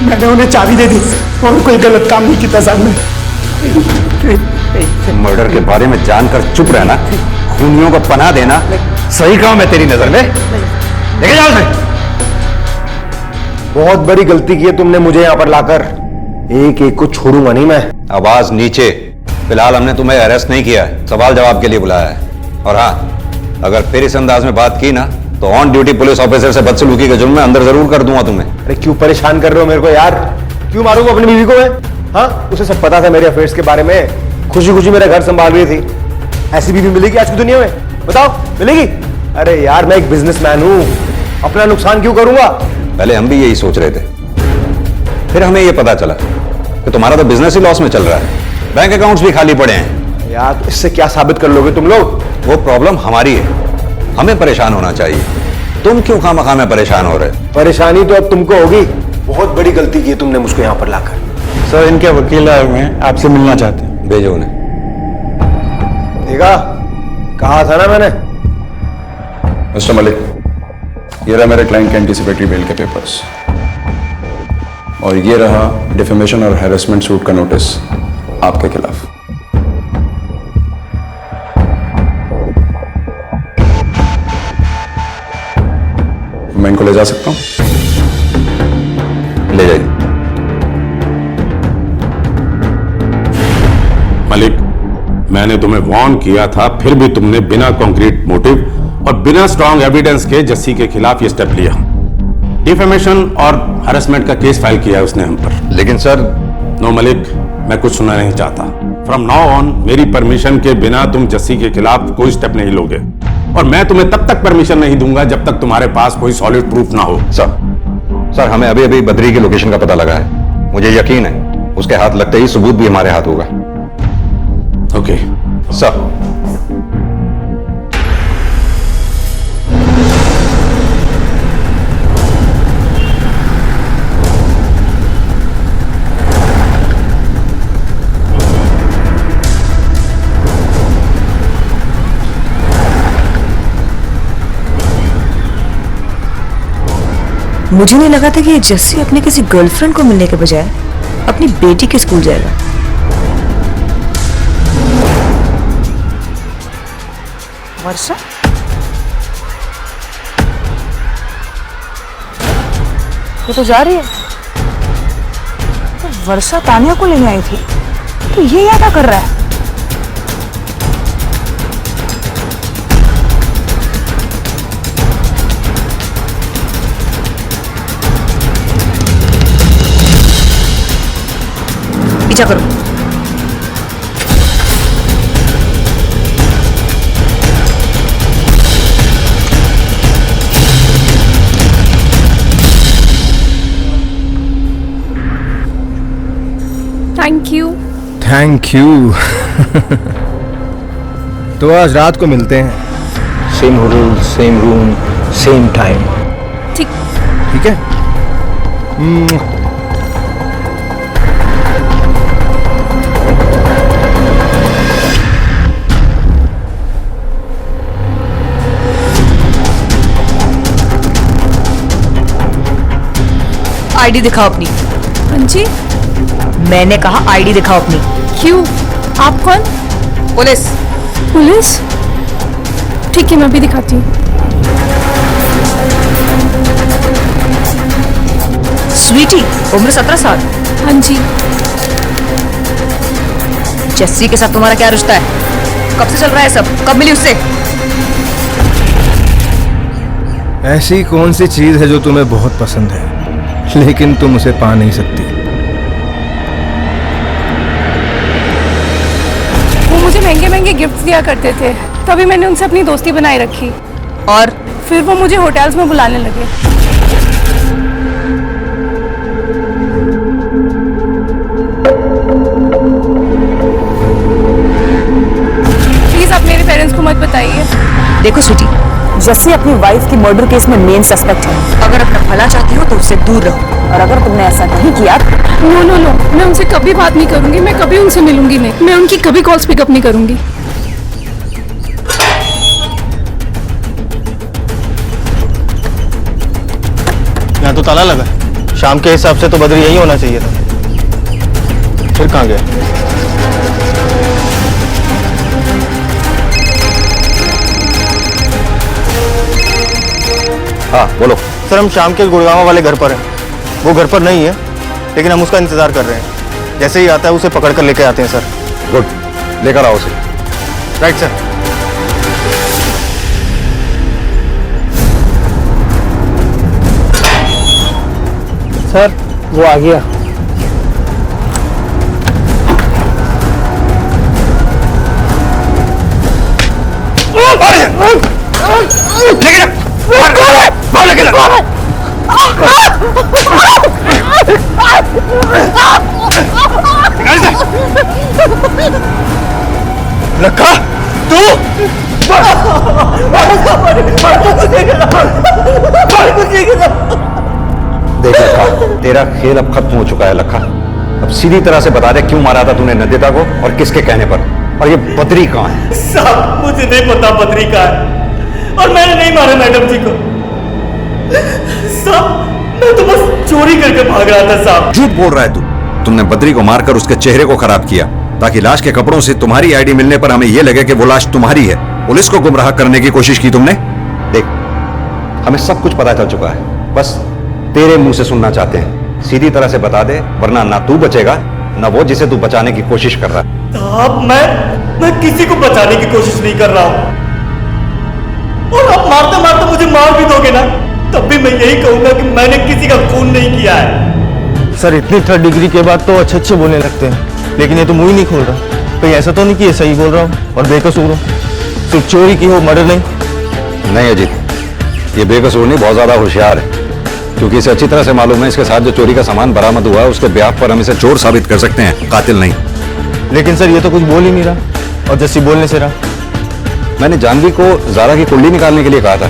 Speaker 4: मैंने उन्हें चाबी दे दी और कोई गलत काम नहीं किया साहब ने।
Speaker 14: मर्डर के बारे में जानकर चुप रहना, खूनियों को पनाह देना सही काम है तेरी नजर में? लेके जाओ उसे।
Speaker 4: बहुत बड़ी गलती की है तुमने मुझे यहाँ पर लाकर। एक एक को छोड़ूंगा नहीं मैं।
Speaker 14: आवाज नीचे। फिलहाल हमने तुम्हें अरेस्ट नहीं किया है, सवाल जवाब के लिए बुलाया है। और हाँ, अगर फिर इस अंदाज में बात की ना तो ऑन ड्यूटी पुलिस ऑफिसर से बदसलूकी के जुर्म में अंदर जरूर कर दूंगा तुम्हें।
Speaker 2: अरे क्यों परेशान कर रहे हो मेरे को यार? क्यों मारूंगा अपनी बीवी को मैं? हाँ, उसे सब पता था मेरे अफेयर्स के बारे में। खुशी खुशी मेरा घर संभाल रही थी। ऐसी बीवी मिलेगी आज की दुनिया में? बताओ, मिलेगी? अरे यार, मैं एक बिजनेसमैन हूं, अपना नुकसान क्यों करूंगा?
Speaker 14: पहले हम भी यही सोच रहे थे, फिर हमें यह पता चला कि तुम्हारा तो बिजनेस ही लॉस में चल रहा है, बैंक अकाउंट्स भी खाली पड़े हैं।
Speaker 2: यार, तो इससे क्या साबित कर लोगे तुम लोग?
Speaker 14: वो प्रॉब्लम हमारी है, हमें परेशान होना चाहिए। तुम क्यों खामखा में परेशान हो रहे?
Speaker 2: परेशानी तो अब तुमको होगी। बहुत बड़ी गलती की तुमने मुझको यहाँ पर लाकर।
Speaker 8: सर, इनके वकील आए हुए हैं, आपसे मिलना चाहते हैं।
Speaker 14: भेजो उन्हें।
Speaker 2: देखा, कहा था ना मैंने।
Speaker 8: मिस्टर मलिक, ये रहा मेरे क्लाइंट के एंटीसिपेटरी बेल के पेपर्स, और ये रहा डिफेमेशन और हैरेसमेंट सूट का नोटिस आपके खिलाफ। मैं इनको ले जा सकता हूं?
Speaker 14: ले जाइए।
Speaker 15: मलिक, मैंने तुम्हें वार्न किया था, फिर भी तुमने बिना कॉन्क्रीट मोटिव और बिना स्ट्रॉन्ग एविडेंस के जस्सी के खिलाफ ये स्टेप लिया। डिफेमेशन और हरासमेंट का केस फाइल किया उसने हम पर।
Speaker 14: लेकिन सर।
Speaker 15: नो मलिक, मैं कुछ सुनना नहीं चाहता। फ्रॉम नाउ ऑन मेरी परमिशन के बिना तुम जस्सी के खिलाफ कोई स्टेप नहीं लोगे, और मैं तुम्हें तब तक परमिशन नहीं दूंगा जब तक तुम्हारे पास कोई सॉलिड प्रूफ ना हो।
Speaker 14: सर, हमें अभी अभी बद्री की लोकेशन का पता लगा है। मुझे यकीन है उसके हाथ लगते ही सबूत भी हमारे हाथ होगा।
Speaker 15: Okay
Speaker 14: sir.
Speaker 13: मुझे नहीं लगा था कि ये जस्सी अपने किसी गर्लफ्रेंड को मिलने के बजाय अपनी बेटी के स्कूल जाएगा। वर्षा? ये तो जा रही है। तो वर्षा तानिया को लेने आई थी, तो ये यहाँ क्या कर रहा है? पीछा करो।
Speaker 6: Thank you.
Speaker 10: Thank you. तो आज रात को मिलते हैं।
Speaker 8: Same hotel, same room, same time.
Speaker 6: ठीक।
Speaker 10: ठीक है।
Speaker 13: आईडी दिखाओ अपनी।
Speaker 6: हाँ जी।
Speaker 13: मैंने कहा आईडी दिखाओ अपनी।
Speaker 6: क्यों? आप कौन?
Speaker 13: पुलिस।
Speaker 6: पुलिस? ठीक है, मैं भी दिखाती हूँ।
Speaker 13: स्वीटी, उम्र 17 साल।
Speaker 6: हाँ जी।
Speaker 13: जस्सी के साथ तुम्हारा क्या रिश्ता है? कब से चल रहा है सब? कब मिली उससे?
Speaker 10: ऐसी कौन सी चीज है जो तुम्हें बहुत पसंद है लेकिन तुम उसे पा नहीं सकती?
Speaker 6: वो मुझे महंगे महंगे गिफ्ट दिया करते थे, तभी मैंने उनसे अपनी दोस्ती बनाए रखी।
Speaker 13: और
Speaker 6: फिर वो मुझे होटल्स में बुलाने लगे। प्लीज आप मेरे पेरेंट्स को मत बताइए।
Speaker 13: देखो स्वीटी, जस्सी अपनी वाइफ की मर्डर केस में मेन सस्पेक्ट है। अगर अपना भला चाहती हो तो उससे दूर रहो, और अगर तुमने ऐसा नहीं किया।
Speaker 6: नो नो नो, मैं उनसे कभी बात नहीं करूंगी, मैं कभी उनसे मिलूंगी नहीं, मैं उनकी कभी कॉल्स पिकअप नहीं करूंगी।
Speaker 2: यहाँ तो ताला लगा है। शाम के हिसाब से तो बद्री यही होना चाहिए था। फिर कहाँ गया?
Speaker 14: हाँ बोलो।
Speaker 2: सर, हम शाम के गुड़गांव वाले घर पर हैं। वो घर पर नहीं है, लेकिन हम उसका इंतजार कर रहे हैं। जैसे ही आता है उसे पकड़ कर लेके आते हैं सर।
Speaker 14: गुड, लेकर आओ उसे।
Speaker 2: Right sir.
Speaker 11: सर वो आ गया।
Speaker 5: लखा तू
Speaker 14: देख लखा, तेरा खेल अब खत्म हो चुका है लखा। अब सीधी तरह से बता दे क्यों मारा था तूने नंदिता को और किसके कहने पर, और ये बद्री कहाँ है?
Speaker 11: साहब मुझे नहीं पता बद्री कहाँ है, और मैंने नहीं मारा मैडम जी को। साहब मैं तो बस चोरी करके भाग रहा था साहब।
Speaker 14: झूठ बोल रहा है तू। तुमने बद्री को मारकर उसके चेहरे को खराब किया ताकि लाश के कपड़ों से तुम्हारी आईडी मिलने पर हमें यह लगे कि वो लाश तुम्हारी है। पुलिस को गुमराह करने की कोशिश की तुमने। देख, हमें सब कुछ पता चल चुका है, बस तेरे मुंह से सुनना चाहते हैं। सीधी तरह से बता दे, वरना ना तू बचेगा ना वो जिसे तू बचाने की कोशिश कर रहा है।
Speaker 11: साहब मैं किसी को बचाने की कोशिश नहीं कर रहा हूं, और आप मारते मारते मुझे मार भी दोगे ना, तब भी मैं यही कहूंगा कि मैंने किसी का खून नहीं किया है।
Speaker 4: सर इतनी थर्ड डिग्री के बाद तो अच्छे बोलने लगते हैं, लेकिन ये तो मुंह ही नहीं खोल रहा। कहीं ऐसा तो नहीं कि ये सही बोल रहा हूँ और बेकसूर हूँ? सिर्फ चोरी की हो, मर्डर नहीं।
Speaker 14: नहीं अजीत, ये बेकसूर नहीं, बहुत ज्यादा होशियार है, क्योंकि इसे अच्छी तरह से मालूम है इसके साथ जो चोरी का सामान बरामद हुआ है उसके ब्याह पर हम इसे चोर साबित कर सकते हैं, कातिल नहीं।
Speaker 4: लेकिन सर ये तो कुछ बोल ही नहीं रहा, और जस्सी बोलने से रहा।
Speaker 14: मैंने जानवी को जारा की कुंडली निकालने के लिए कहा था,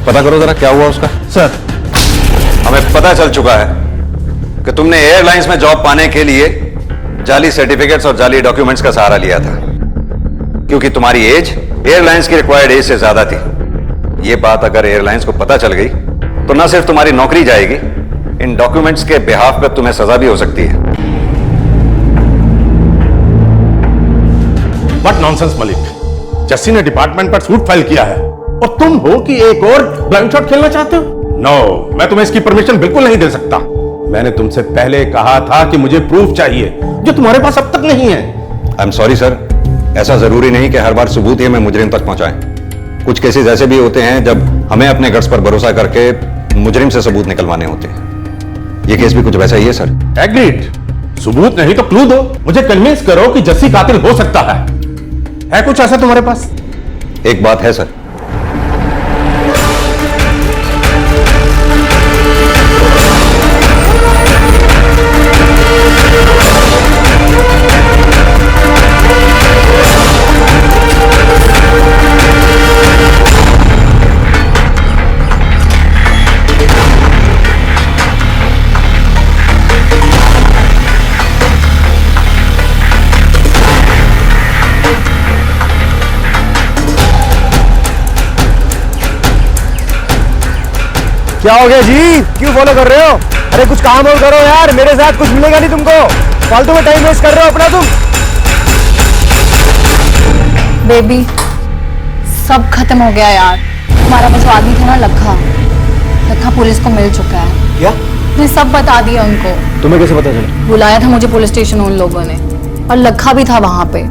Speaker 14: पता करो जरा क्या हुआ उसका।
Speaker 4: सर
Speaker 14: हमें पता चल चुका है कि तुमने एयरलाइंस में जॉब पाने के लिए जाली सर्टिफिकेट्स और जाली डॉक्यूमेंट्स का सहारा लिया था, क्योंकि तुम्हारी एज एयरलाइंस की रिक्वायर्ड एज से ज्यादा थी। यह बात अगर एयरलाइंस को पता चल गई तो न सिर्फ तुम्हारी नौकरी जाएगी, इन डॉक्यूमेंट्स के बिहाफ पर तुम्हें सजा भी हो सकती है।
Speaker 15: व्हाट नॉनसेंस मलिक, जस्सी ने डिपार्टमेंट पर सूट फाइल किया है और तुम हो कि एक और ब्लाइंड शॉट खेलना चाहते हो? नो, मैं तुम्हें इसकी परमिशन बिल्कुल नहीं दे सकता। मैंने तुमसे पहले कहा था कि मुझे प्रूफ चाहिए, जो तुम्हारे पास अब तक नहीं है।
Speaker 14: आई एम सॉरी सर, ऐसा जरूरी नहीं कि हर बार सबूत ही हमें मुजरिम तक पहुंचाएं। कुछ केसेस ऐसे भी होते हैं जब हमें अपने गट्स पर भरोसा करके मुजरिम से सबूत निकलवाने होते हैं। ये केस भी कुछ वैसा ही है सर।
Speaker 15: एग्रीड, सबूत नहीं तो क्लू दो, मुझे कन्विंस करो कि जस्सी कातिल हो सकता है कुछ ऐसा तुम्हारे पास?
Speaker 14: एक बात है सर,
Speaker 4: क्या हो गया जी, क्यों फॉलो कर रहे हो? अरे कुछ काम और करो यार, मेरे साथ कुछ मिलेगा नहीं तुमको। फालतू में टाइम वेस्ट कर रहे हो अपना तुम।
Speaker 6: बेबी सब खत्म हो गया यार। हमारा बस आदमी था ना लखा पुलिस को मिल चुका है।
Speaker 4: क्या?
Speaker 6: मैं सब बता दिया उनको।
Speaker 4: तुम्हें कैसे पता चला?
Speaker 6: बुलाया था मुझे पुलिस स्टेशन उन लोगों ने, और लखा भी था वहां पे।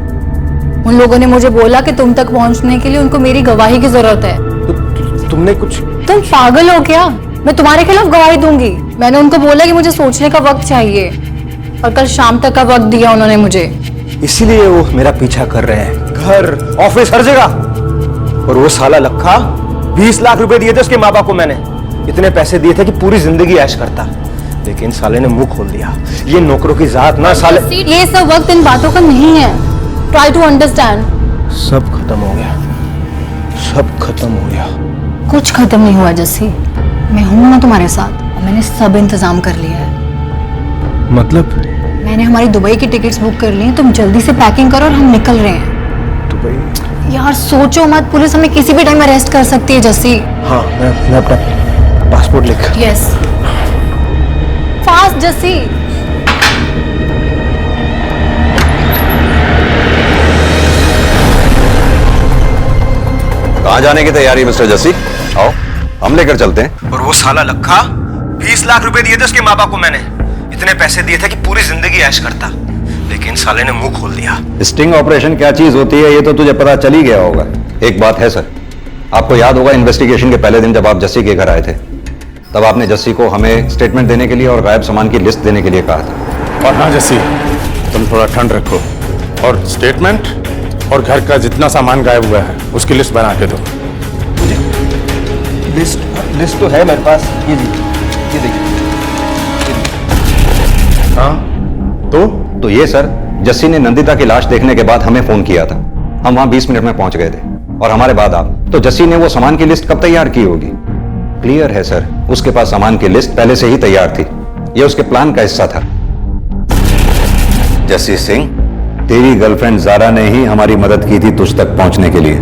Speaker 6: उन लोगों ने मुझे बोला कि तुम तक पहुंचने के लिए उनको मेरी गवाही की जरूरत है।
Speaker 4: तुमने कुछ?
Speaker 6: तुम पागल हो क्या? मैं तुम्हारे खिलाफ गवाही दूंगी। मैंने उनको बोला कि मुझे सोचने का वक्त चाहिए, और कल शाम तक का वक्त दिया उन्होंने मुझे।
Speaker 4: इसीलिए वो मेरा पीछा कर रहे हैं, घर ऑफिस हर जगह। और वो साला लखा 20 लाख रुपए दिए थे उसके माँ बाप को मैंने। इतने पैसे दिए थे कि पूरी जिंदगी ऐश करता, लेकिन साले ने मुंह खोल दिया। ये नौकरों की जात ना साले।
Speaker 6: ये सब वक्त इन बातों का नहीं है। Try to understand.
Speaker 4: सब खत्म हो गया, सब खत्म हो गया।
Speaker 6: कुछ खत्म नहीं हुआ जस्सी, मैं हूं ना तुम्हारे साथ, और मैंने सब इंतजाम कर लिया है।
Speaker 4: मतलब?
Speaker 6: मैंने हमारी दुबई की टिकट्स बुक कर ली हैं। तुम जल्दी से पैकिंग करो और हम निकल रहे हैं।
Speaker 4: दुबई?
Speaker 6: यार सोचो मत, पुलिस हमें किसी भी टाइम अरेस्ट कर सकती है जस्सी।
Speaker 4: हाँ, मैं अपना पासपोर्ट लिख।
Speaker 6: Yes, fast Jassi.
Speaker 14: कहां जाने की तैयारी मिस्टर जस्सी? आओ हम लेकर चलते हैं।
Speaker 4: और वो साला लखा 20 लाख रुपए दिए थे उसके माँ बाप को मैंने। इतने पैसे दिए थे कि पूरी जिंदगी ऐश करता, लेकिन साले ने मुंह खोल दिया।
Speaker 14: स्टिंग ऑपरेशन क्या चीज होती है ये तो तुझे पता चल ही गया होगा। एक बात है सर, आपको याद होगा इन्वेस्टिगेशन के पहले दिन जब आप जस्सी के घर आए थे, तब आपने जस्सी को हमें स्टेटमेंट देने के लिए और गायब सामान की लिस्ट देने के लिए कहा था।
Speaker 15: और हाँ जस्सी, तुम थोड़ा ठंड रखो और स्टेटमेंट और घर का जितना सामान गायब हुआ है उसकी लिस्ट बना के दो।
Speaker 8: लिस्ट तो है मेरे पास, ये देखिए।
Speaker 14: हाँ तो ये सर, जस्सी ने नंदिता की लाश देखने के बाद हमें फोन किया था। हम वहां 20 मिनट में पहुंच गए थे और हमारे बाद आप। तो जस्सी ने वो सामान की लिस्ट कब तैयार की होगी? क्लियर है सर, उसके पास सामान की लिस्ट पहले से ही तैयार थी। ये उसके प्लान का हिस्सा था। जस्सी सिंह, तेरी गर्लफ्रेंड जारा ने ही हमारी मदद की थी तुझ तक पहुंचने के लिए।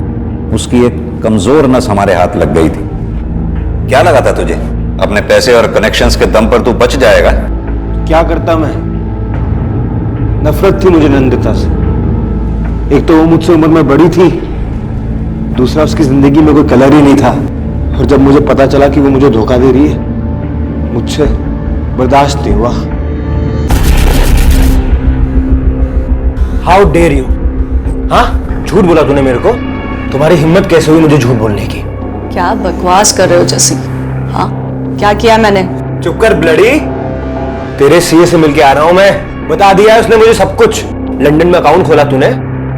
Speaker 14: उसकी एक कमजोर नस हमारे हाथ लग गई थी। क्या लगा था तुझे अपने पैसे और कनेक्शंस के दम पर तू बच जाएगा?
Speaker 8: क्या करता मैं? नफरत थी मुझे नंदिता से। एक तो वो मुझसे उम्र में बड़ी थी, दूसरा उसकी जिंदगी में कोई कलर ही नहीं था। और जब मुझे पता चला कि वो मुझे धोखा दे रही है, मुझसे बर्दाश्त नहीं हुआ।
Speaker 11: How dare you! हाँ, झूठ बोला तूने मेरे को। तुम्हारी हिम्मत कैसे हुई मुझे झूठ बोलने की?
Speaker 13: क्या बकवास कर रहे हो जस्सी? हाँ, क्या किया मैंने?
Speaker 11: चुप कर ब्लडी। तेरे सीए से मिलके आ रहा हूं मैं। बता दिया है उसने मुझे सब कुछ। लंदन में अकाउंट खोला तूने,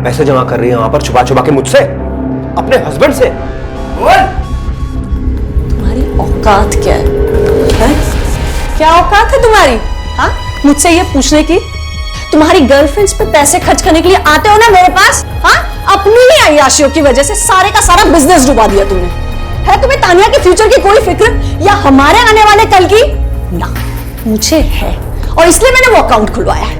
Speaker 11: पैसे जमा कर रही है वहां पर छुपा छुपा के मुझसे, अपने हस्बैंड से। बोल,
Speaker 13: तुम्हारी औकात क्या है? क्या औकात है तुम्हारी? हाँ, मुझसे ये पूछने की? तुम्हारी गर्लफ्रेंड्स पे पैसे खर्च करने के लिए आते हो ना मेरे पास? हाँ, अपनी ही अय्याशियों की वजह से सारे का सारा बिजनेस डुबा दिया तुमने। है तुम्हें तानिया के फ्यूचर की कोई फिक्र, या हमारे आने वाले कल की? ना, मुझे है, और इसलिए मैंने वो अकाउंट खुलवाया है,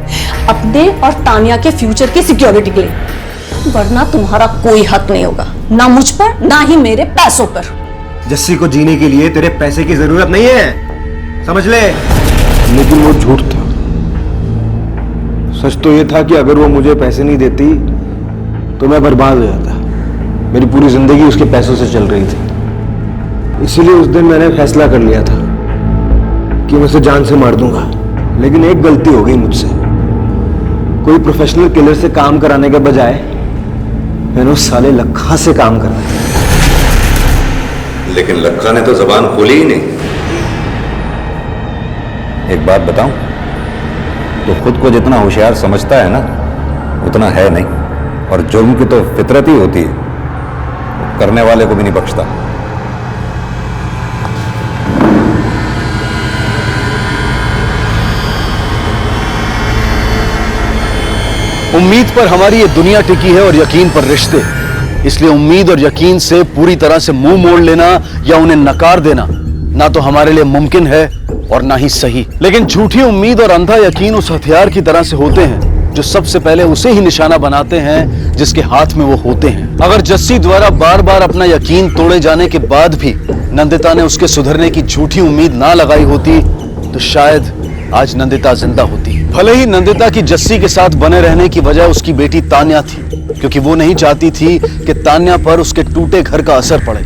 Speaker 13: अपने और तानिया के फ्यूचर की सिक्योरिटी के लिए। वरना तुम्हारा कोई हक नहीं होगा, ना मुझ पर ना ही मेरे पैसों पर।
Speaker 11: जस्सी को जीने के लिए तेरे पैसे की जरूरत नहीं है, समझ ले।
Speaker 8: लेकिन वो झूठ था। सच तो ये था कि अगर वो मुझे पैसे नहीं देती तो मैं बर्बाद हो जाता। मेरी पूरी जिंदगी उसके पैसों से चल रही थी। इसीलिए उस दिन मैंने फैसला कर लिया था कि मैं उसे जान से मार दूंगा। लेकिन एक गलती हो गई मुझसे। कोई प्रोफेशनल किलर से काम कराने के बजाय मैंने उस साले लखा से काम कराया।
Speaker 14: लेकिन लखा ने तो जबान खोली ही नहीं। एक बात बताऊं, तो खुद को जितना होशियार समझता है ना, उतना है नहीं। और जुर्म की तो फितरत ही होती है, करने वाले को भी नहीं बख्शता।
Speaker 5: उम्मीद पर हमारी ये दुनिया टिकी है और यकीन पर रिश्ते। इसलिए उम्मीद और यकीन से पूरी तरह से मुंह मोड़ लेना या उन्हें नकार देना ना तो हमारे लिए मुमकिन है और ना ही सही। लेकिन झूठी उम्मीद और अंधा यकीन उस हथियार की तरह से होते हैं जो सबसे पहले उसे ही निशाना बनाते हैं जिसके हाथ में वो होते हैं। अगर जस्सी द्वारा बार बार अपना यकीन तोड़े जाने के बाद भी नंदिता ने उसके सुधरने की झूठी उम्मीद ना लगाई होती तो शायद आज नंदिता जिंदा होती। भले ही नंदिता की जस्सी के साथ बने रहने की वजह उसकी बेटी तान्या थी, क्योंकि वो नहीं चाहती थी कि तान्या पर उसके टूटे घर का असर पड़े।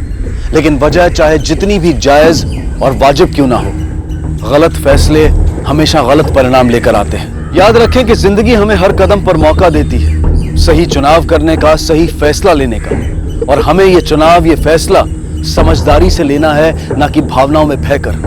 Speaker 5: लेकिन वजह चाहे जितनी भी जायज और वाजिब क्यों ना हो, गलत फैसले हमेशा गलत परिणाम लेकर आते हैं। याद रखें कि जिंदगी हमें हर कदम पर मौका देती है सही चुनाव करने का, सही फैसला लेने का। और हमें ये चुनाव, ये फैसला समझदारी से लेना है, ना कि भावनाओं में बहकर।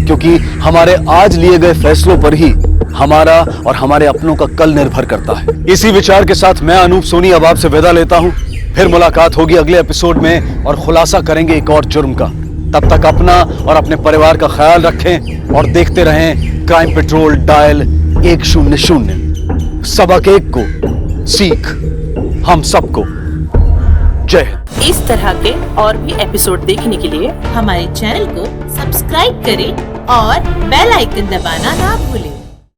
Speaker 5: क्योंकि हमारे आज लिए गए फैसलों पर ही हमारा और हमारे अपनों का कल निर्भर करता है। इसी विचार के साथ मैं अनूप सोनी अब आपसे विदा लेता हूं। फिर मुलाकात होगी अगले एपिसोड में और खुलासा करेंगे एक और जुर्म का। तब तक अपना और अपने परिवार का ख्याल रखें और देखते रहें क्राइम पेट्रोल डायल 100। सबक एक को सीख हम सबको। जय हिंद।
Speaker 16: इस तरह के और भी एपिसोड देखने के लिए हमारे चैनल को सब्सक्राइब करें और बेल आइकन दबाना ना भूलें।